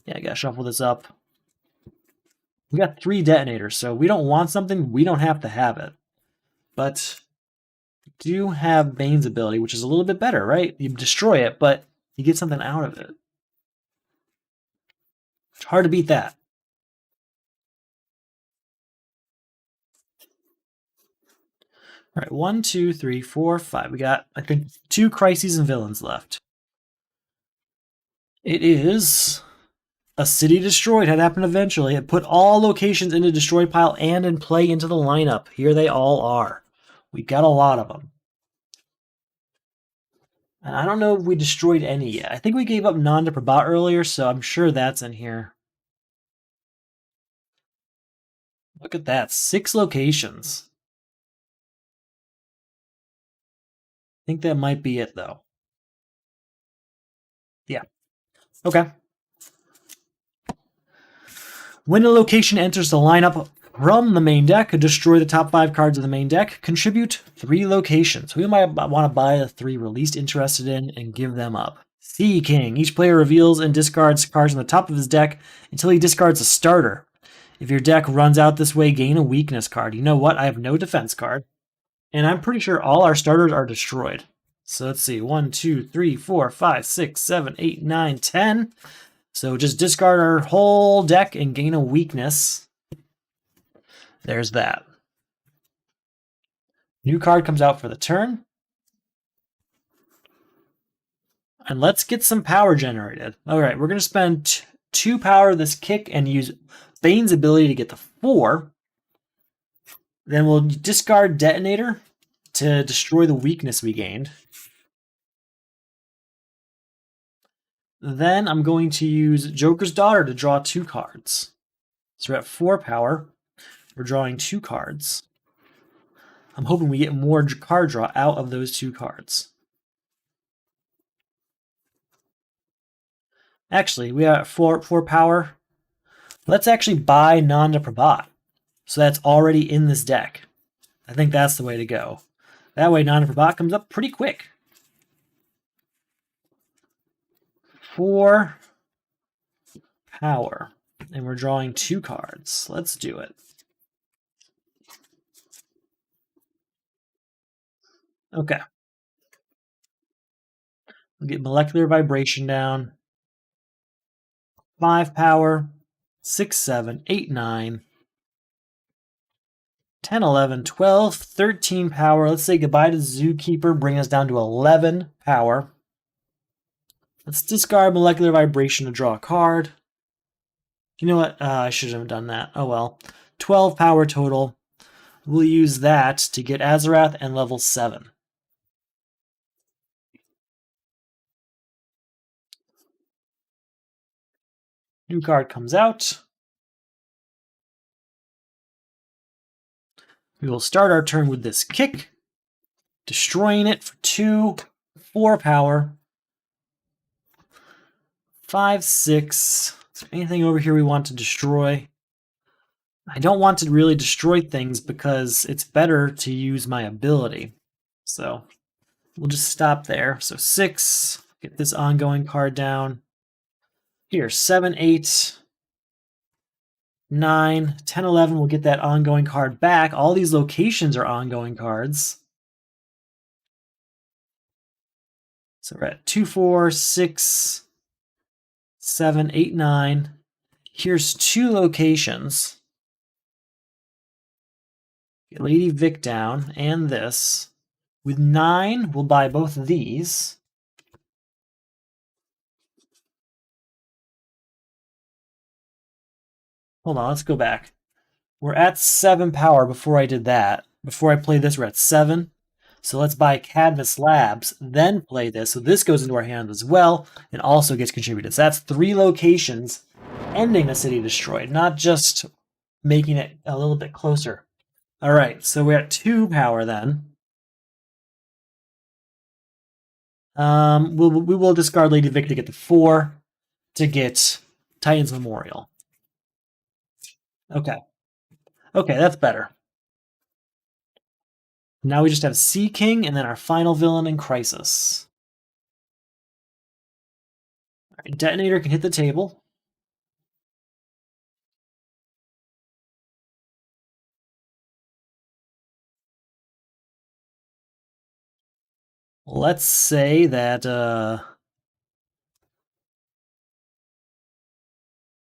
Yeah, I gotta shuffle this up. We got 3 detonators, so we don't want something, we don't have to have it. But we do have Bane's ability, which is a little bit better, right? You destroy it, but you get something out of it. It's hard to beat that. All right, 1, 2, 3, 4, 5. We got, I think, 2 crises and villains left. It is a city destroyed. Had happened eventually. It put all locations into destroyed pile and in play into the lineup. Here they all are. We got a lot of them. And I don't know if we destroyed any yet. I think we gave up Nanda Prabhat earlier, so I'm sure that's in here. Look at that. 6 locations. I think that might be it, though. Yeah. Okay. When a location enters the lineup from the main deck, destroy the top 5 cards of the main deck, contribute 3 locations. We might want to buy the 3 we're least interested in and give them up. Sea King. Each player reveals and discards cards on the top of his deck until he discards a starter. If your deck runs out this way, gain a weakness card. You know what? I have no defense card. And I'm pretty sure all our starters are destroyed. So let's see. 1, 2, 3, 4, 5, 6, 7, 8, 9, 10. So just discard our whole deck and gain a weakness. There's that. New card comes out for the turn. And let's get some power generated. All right, we're going to spend 2 power this kick and use Bane's ability to get the 4. Then we'll discard Detonator to destroy the weakness we gained. Then I'm going to use Joker's Daughter to draw 2 cards. So we're at 4 power. We're drawing 2 cards. I'm hoping we get more card draw out of those 2 cards. Actually, we are at 4 power. Let's actually buy Nanda Prabhat. So that's already in this deck. I think that's the way to go. That way Nanda Prabhat comes up pretty quick. 4 power. And we're drawing 2 cards. Let's do it. Okay. We'll get Molecular Vibration down. 5 power. 6, 7, 8, 9. 10, 11, 12, 13 power. Let's say goodbye to Zookeeper, bring us down to 11 power. Let's discard Molecular Vibration to draw a card. You know what? I should have done that. Oh well. 12 power total. We'll use that to get Azarath and level 7. New card comes out. We will start our turn with this kick, destroying it for 2, 4 power. 5, 6. Is there anything over here we want to destroy? I don't want to really destroy things because it's better to use my ability. So we'll just stop there. So 6, get this ongoing card down. Here, 7, 8, 9, 10, 11, we'll get that ongoing card back. All these locations are ongoing cards. So we're at 2, 4, 6, 7, 8, 9. Here's 2 locations. Get Lady Vic down and this. With 9, we'll buy both of these. Hold on, let's go back. We're at 7 power before I did that. Before I play this, we're at 7. So let's buy Cadmus Labs, then play this. So this goes into our hand as well and also gets contributed. So that's 3 locations ending a city destroyed, not just making it a little bit closer. All right, so we're at 2 power then. We will discard Lady Vic to get the 4 to get Titan's Memorial. Okay. Okay, that's better. Now we just have Sea King and then our final villain in Crisis. All right, Detonator can hit the table. Let's say that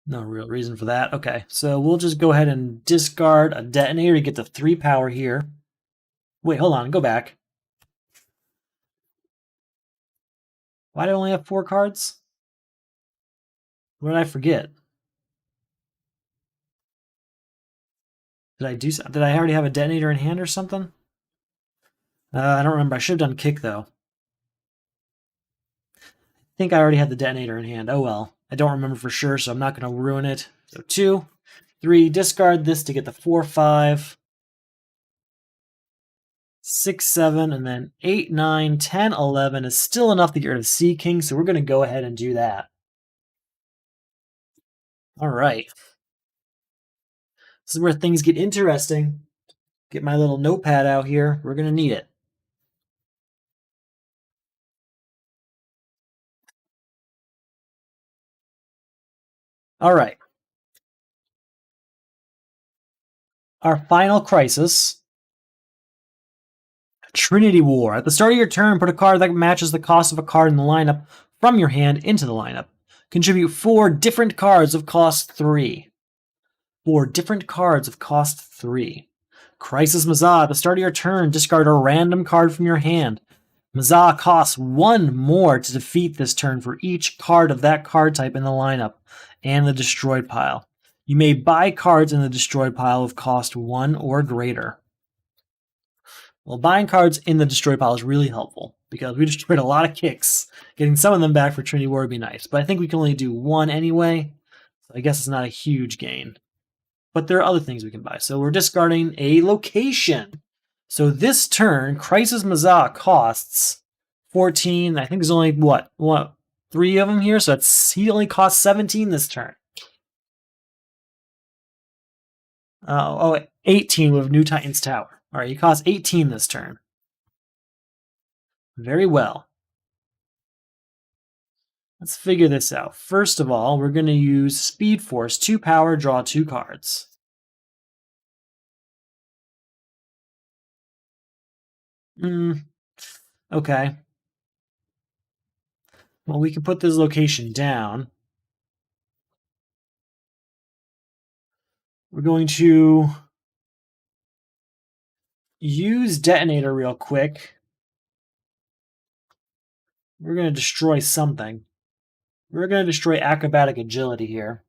no real reason for that. Okay, so we'll just go ahead and discard a Detonator to get the 3 power here. Wait, hold on, go back. Why did I only have 4 cards? What did I forget? Did I already have a Detonator in hand or something? I don't remember. I should have done kick though. I think I already had the Detonator in hand. Oh well. I don't remember for sure, so I'm not going to ruin it. So 2, 3, discard this to get the 4, 5, 6, 7, and then 8, 9, 10, 11 is still enough to get rid of Sea King, so we're going to go ahead and do that. All right. This is where things get interesting. Get my little notepad out here. We're going to need it. All right. Our final crisis Trinity War. At the start of your turn, put a card that matches the cost of a card in the lineup from your hand into the lineup. Contribute 4 different cards of cost 3. 4 different cards of cost 3. Crisis Mazah. At the start of your turn, discard a random card from your hand. Mazah costs 1 more to defeat this turn for each card of that card type in the lineup and the destroyed pile. You may buy cards in the destroyed pile of cost 1 or greater. Well, buying cards in the destroyed pile is really helpful because we destroyed a lot of kicks. Getting some of them back for Trinity War would be nice, but I think we can only do 1 anyway, so I guess it's not a huge gain. But there are other things we can buy. So we're discarding a location. So this turn, Crisis Mazah costs 14. I think there's only, what, 3 of them here? So he only costs 17 this turn. 18 with New Titan's Tower. All right, he costs 18 this turn. Very well. Let's figure this out. First of all, we're going to use Speed Force, 2 power, draw 2 cards. Okay. Well, we can put this location down. We're going to use Detonator real quick. We're going to destroy something. We're going to destroy Acrobatic Agility here.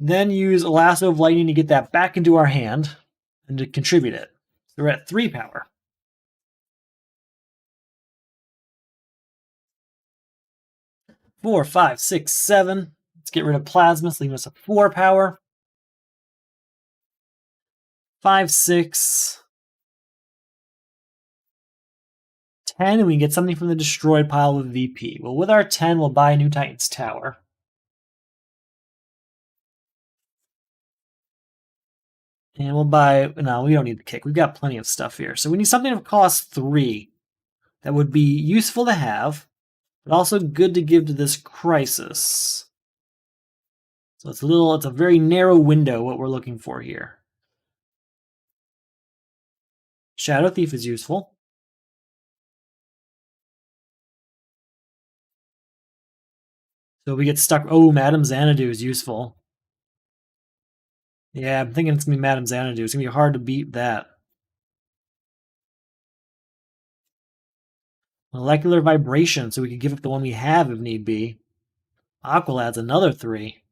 Then use Lasso of Lightning to get that back into our hand and to contribute it. So we're at 3 power. Four, 5, 6, 7. Let's get rid of Plasmus, leaving us at 4 power. 5, 6, 10, and we can get something from the destroyed pile with VP. Well, with our 10, we'll buy New Titan's Tower. And we'll buy, no, we don't need the kick. We've got plenty of stuff here. So we need something of cost 3 that would be useful to have, but also good to give to this Crisis. So it's a very narrow window what we're looking for here. Shadow Thief is useful. So we get stuck. Oh, Madame Xanadu is useful. Yeah, I'm thinking it's going to be Madame Xanadu. It's going to be hard to beat that. Molecular Vibration, so we could give up the one we have if need be. Aqualad's another 3.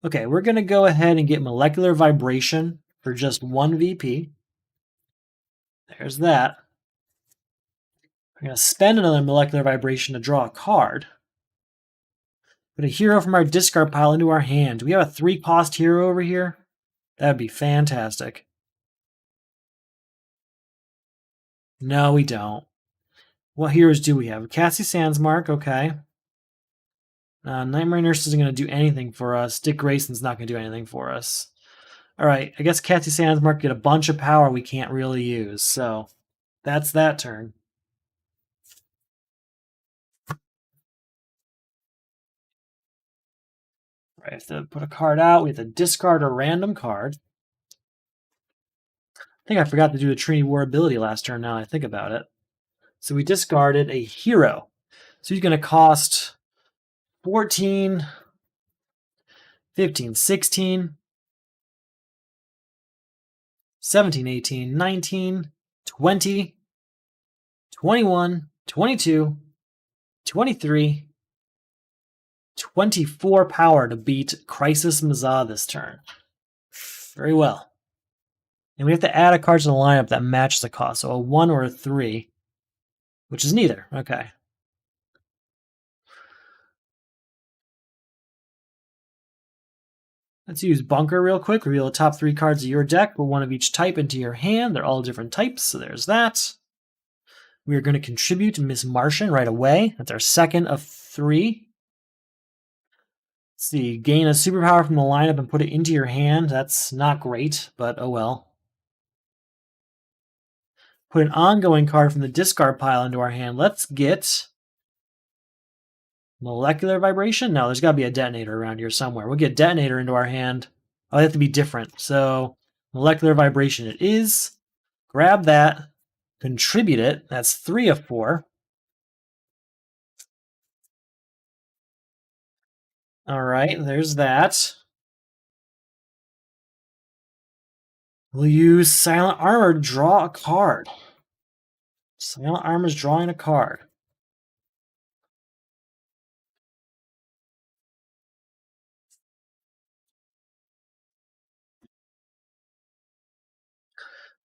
Okay, we're going to go ahead and get Molecular Vibration for just 1 VP. There's that. We're going to spend another Molecular Vibration to draw a card. Put a hero from our discard pile into our hand. Do we have a 3-cost hero over here? That would be fantastic. No, we don't. What heroes do we have? Cassie Sandsmark, okay. Nightmare Nurse isn't going to do anything for us. Dick Grayson's not going to do anything for us. Alright, I guess Cassie Sandsmark get a bunch of power we can't really use, so that's that turn. Right, I have to put a card out. We have to discard a random card. I think I forgot to do the Trinity War ability last turn now I think about it. So we discarded a hero. So he's going to cost 14, 15, 16, 17, 18, 19, 20, 21, 22, 23, 24 power to beat Crisis Mazah this turn. Very well. And we have to add a card to the lineup that matches the cost. So a 1 or a 3, which is neither. Okay. Let's use Bunker real quick. Reveal the top 3 cards of your deck, put 1 of each type into your hand. They're all different types, so there's that. We are going to contribute Miss Martian right away. That's our second of 3. Let's see, gain a superpower from the lineup and put it into your hand. That's not great, but oh well. Put an ongoing card from the discard pile into our hand. Let's get Molecular Vibration? No, there's got to be a Detonator around here somewhere. We'll get Detonator into our hand. Oh, they have to be different. So Molecular vibration it is. Grab that. Contribute it. That's 3 of 4. All right, there's that. We'll use Silent Armor to draw a card. Silent Armor's drawing a card.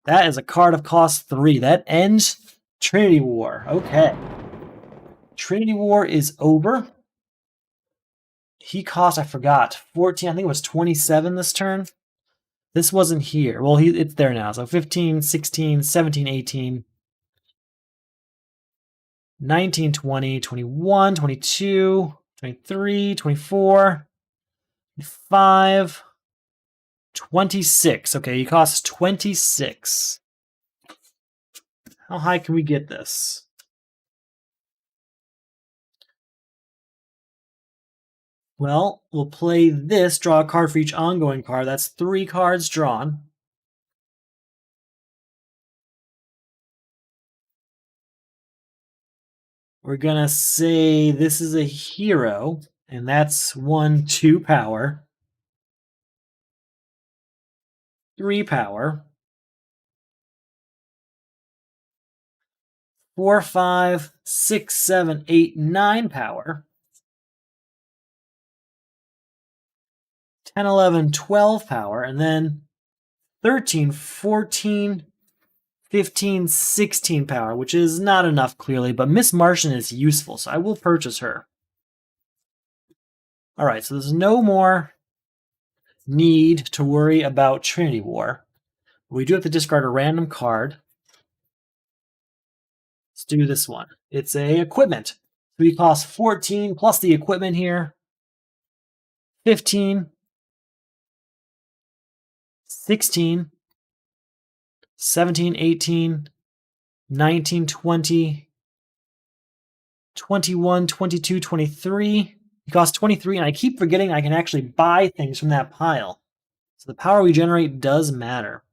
That is a card of cost 3. That ends Trinity War. Okay. Trinity War is over. He cost, I forgot, 14. I think it was 27 this turn. This wasn't here. Well, it's there now. So 15, 16, 17, 18, 19, 20, 21, 22, 23, 24, 25, 26. Okay, he costs 26. How high can we get this? Well, we'll play this, draw a card for each ongoing card. That's 3 cards drawn. We're gonna say this is a hero, and that's 1, 2 power. 3 power. 4, 5, 6, 7, 8, 9 power. 10, 11, 12 power, and then 13, 14, 15, 16 power, which is not enough clearly, but Miss Martian is useful, so I will purchase her. All right, so there's no more need to worry about Trinity War. We do have to discard a random card. Let's do this one. It's a equipment. So we cost 14 plus the equipment here. 15, 16, 17, 18, 19, 20, 21, 22, 23. It costs 23, and I keep forgetting I can actually buy things from that pile. So the power we generate does matter.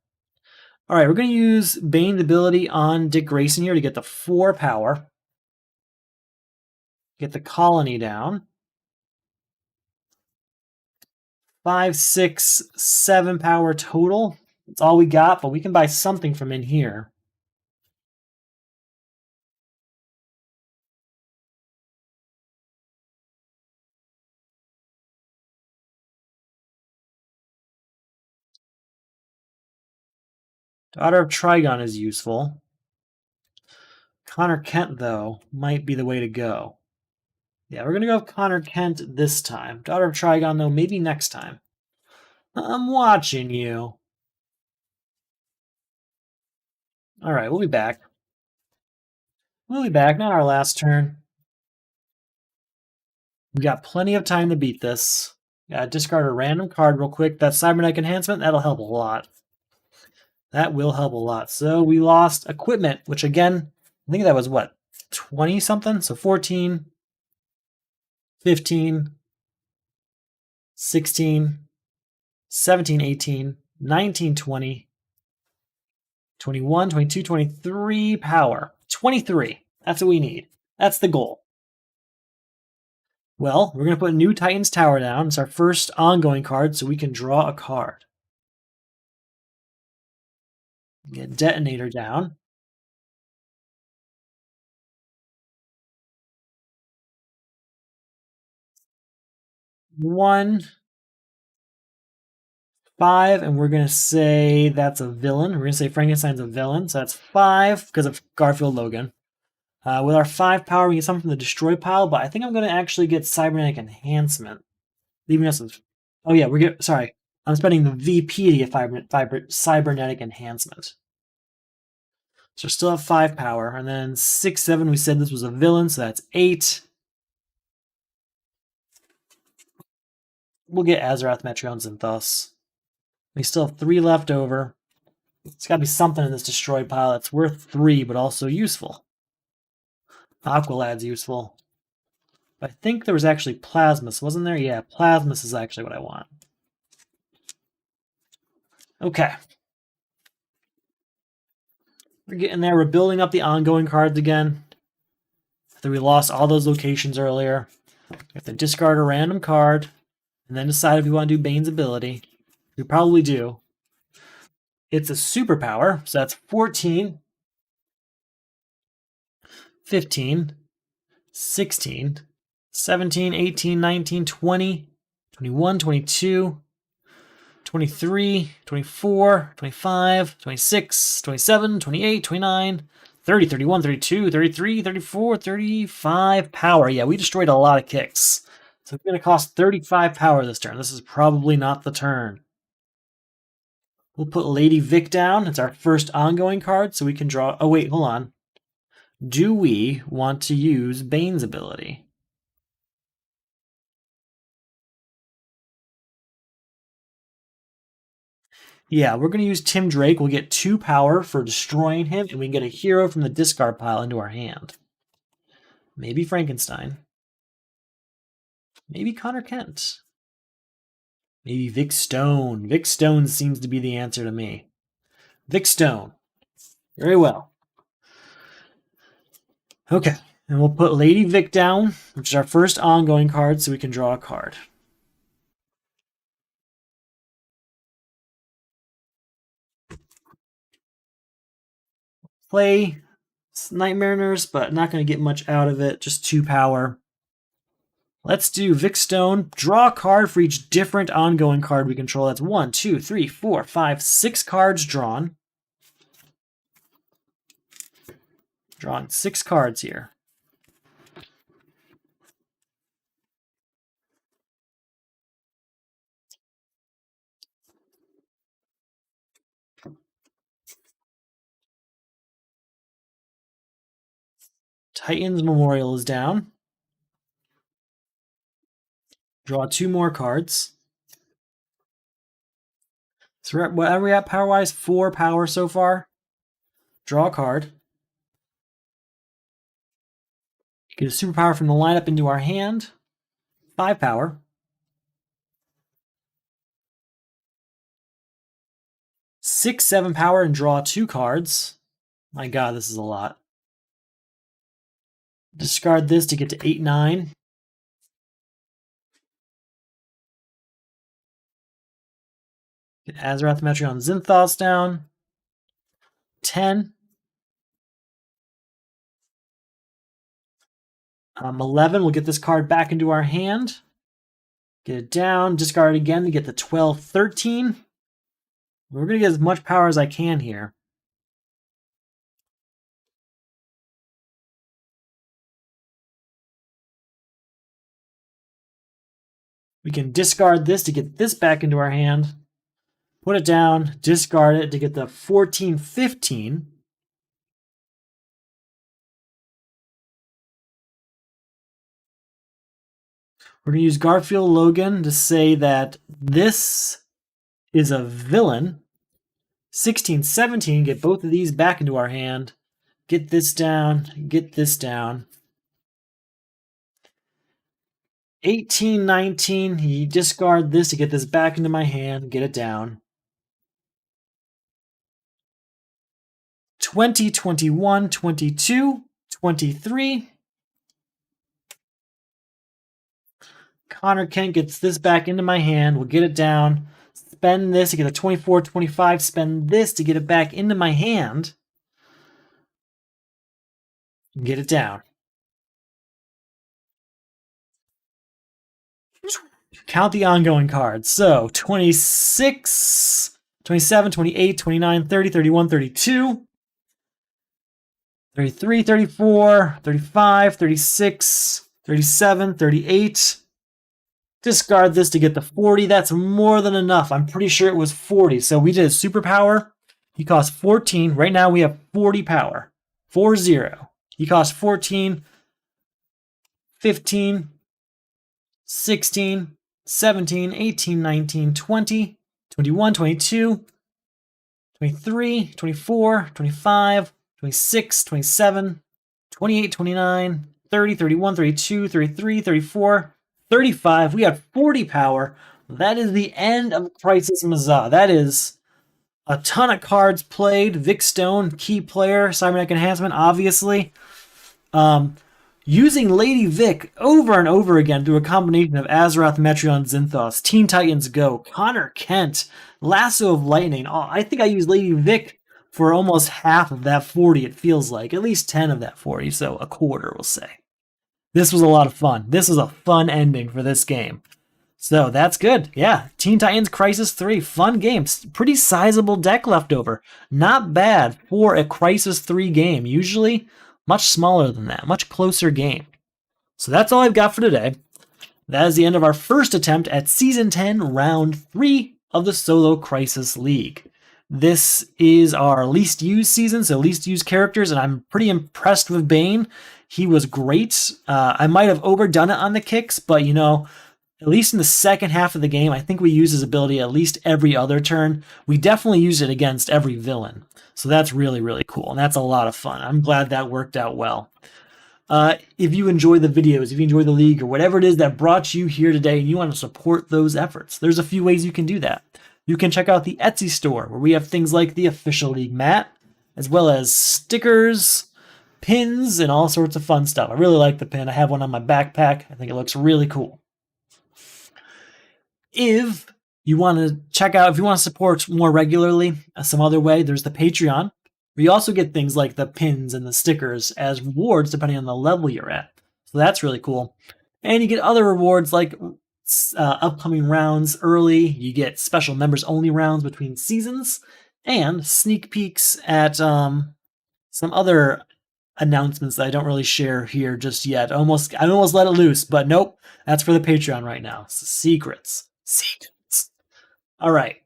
All right, we're going to use Bane's ability on Dick Grayson here to get the 4 power. Get the colony down. 5, 6, 7 power total. That's all we got, but we can buy something from in here. Daughter of Trigon is useful. Connor Kent, though, might be the way to go. Yeah, we're going to go with Connor Kent this time. Daughter of Trigon, though, maybe next time. I'm watching you. All right, we'll be back. We'll be back, not our last turn. We got plenty of time to beat this. Gotta discard a random card real quick. That Cybernetic Enhancement, that'll help a lot. That will help a lot. So we lost equipment, which again, I think that was what, 20 something? So 14, 15, 16, 17, 18, 19, 20, 21, 22, 23 power. 23. That's what we need. That's the goal. Well, we're going to put New Titan's Tower down. It's our first ongoing card, so we can draw a card. Get Detonator down. One, 5, and we're going to say that's a villain. We're going to say Frankenstein's a villain, so that's 5 because of Garfield Logan. With our 5 power, we get something from the destroy pile, but I think I'm going to actually get Cybernetic Enhancement. Leaving us with... Oh yeah, sorry. I'm spending the VP to get Cybernetic Enhancement. So still have 5 power, and then 6, 7, we said this was a villain, so that's 8. We'll get Azeroth, Metreons, and Thus. We still have 3 left over. It's got to be something in this destroy pile that's worth 3, but also useful. Aqualad's useful. I think there was actually Plasmus, wasn't there? Yeah, Plasmus is actually what I want. Okay. We're getting there. We're building up the ongoing cards again. After we lost all those locations earlier. We have to discard a random card and then decide if we want to do Bane's ability. We probably do. It's a superpower, so that's 14, 15, 16, 17, 18, 19, 20, 21, 22, 23, 24, 25, 26, 27, 28, 29, 30, 31, 32, 33, 34, 35 power. Yeah, we destroyed a lot of kicks. So it's going to cost 35 power this turn. This is probably not the turn. We'll put Lady Vic down. It's our first ongoing card, so we can draw... Oh, wait, hold on. Do we want to use Bane's ability? Yeah, we're going to use Tim Drake. We'll get 2 power for destroying him, and we can get a hero from the discard pile into our hand. Maybe Frankenstein. Maybe Connor Kent. Maybe Vic Stone. Vic Stone seems to be the answer to me. Vic Stone. Very well. Okay, and we'll put Lady Vic down, which is our first ongoing card, so we can draw a card. Play Nightmare Nurse, but not going to get much out of it. Just 2 power. Let's do Vic Stone. Draw a card for each different ongoing card we control. That's 1, 2, 3, 4, 5, 6 cards drawn. Drawing 6 cards here. Titan's Memorial is down. Draw 2 more cards. So what are we at power-wise? 4 power so far. Draw a card. Get a superpower from the lineup into our hand. 5 power. Six, 7 power and draw 2 cards. My god, this is a lot. Discard this to get to 8, 9. Get Azarath Metreon Zinthos down. 10. 11, we'll get this card back into our hand. Get it down, discard it again to get the 12, 13. We're going to get as much power as I can here. We can discard this to get this back into our hand. Put it down, discard it to get the 14, 15. We're going to use Garfield Logan to say that this is a villain. 16, 17, get both of these back into our hand. Get this down, get this down. 18, 19, you discard this to get this back into my hand, get it down. 20, 21, 22, 23. Connor Kent gets this back into my hand, we'll get it down. Spend this to get a 24, 25, spend this to get it back into my hand. Get it down. Count the ongoing cards. So 26, 27, 28, 29, 30, 31, 32, 33, 34, 35, 36, 37, 38. Discard this to get the 40. That's more than enough. I'm pretty sure it was 40. So we did a superpower. He cost 14. Right now we have 40 power. 4-0. He cost 14, 15, 16, 17, 18, 19, 20, 21, 22, 23, 24, 25, 26, 27, 28, 29, 30, 31, 32, 33, 34, 35. We have 40 power. That is the end of Crisis Mazah. That is A ton of cards played. Vic Stone, key player, cybernetic enhancement, obviously. Using Lady Vic over and over again through a combination of Azeroth, Metreon, Zinthos, Teen Titans Go, Connor Kent, Lasso of Lightning. Oh, I think I used Lady Vic for almost half of that 40, it feels like. At least 10 of that 40, so a quarter, we'll say. This was a lot of fun. This was a fun ending for this game. So that's good. Yeah, Teen Titans Crisis 3, fun game. Pretty sizable deck left over. Not bad for a Crisis 3 game. Usually much smaller than that, much closer game. So that's all I've got for today. That is the end of our first attempt at Season 10, Round 3 of the Solo Crisis League. This is our least used season, so least used characters, and I'm pretty impressed with Bane. He was great. I might have overdone it on the kicks, but you know, at least in the second half of the game, I think we use his ability at least every other turn. We definitely use it against every villain. So that's really, really cool, and that's a lot of fun. I'm glad that worked out well. If you enjoy the videos, if you enjoy the league, or whatever it is that brought you here today and you want to support those efforts, there's a few ways you can do that. You can check out the Etsy store, where we have things like the official league mat, as well as stickers, pins, and all sorts of fun stuff. I really like the pin. I have one on my backpack. I think it looks really cool. If you want to check out, if you want to support more regularly some other way, there's the Patreon, where you also get things like the pins and the stickers as rewards depending on the level you're at. So that's really cool. And you get other rewards like upcoming rounds early. You get special members only rounds between seasons and sneak peeks at some other announcements that I don't really share here just yet. I almost let it loose, but nope, that's for the Patreon right now. So secrets. All right.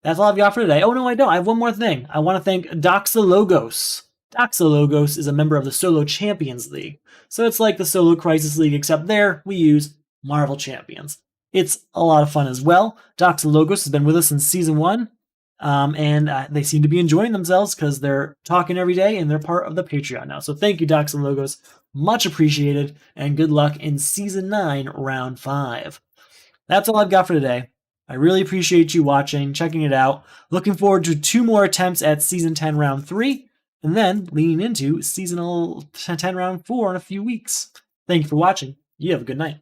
That's all I've got for today. Oh, no, I don't. I have one more thing. I want to thank Doxalogos. Doxalogos is a member of the Solo Champions League. So it's like the Solo Crisis League, except there we use Marvel Champions. It's a lot of fun as well. Doxalogos has been with us since Season 1, and they seem to be enjoying themselves because they're talking every day and they're part of the Patreon now. So thank you, Doxalogos. Much appreciated, and good luck in Season 9, Round 5. That's all I've got for today. I really appreciate you watching, checking it out. Looking forward to 2 more attempts at Season 10, Round 3, and then leaning into Season 10, Round 4 in a few weeks. Thank you for watching. You have a good night.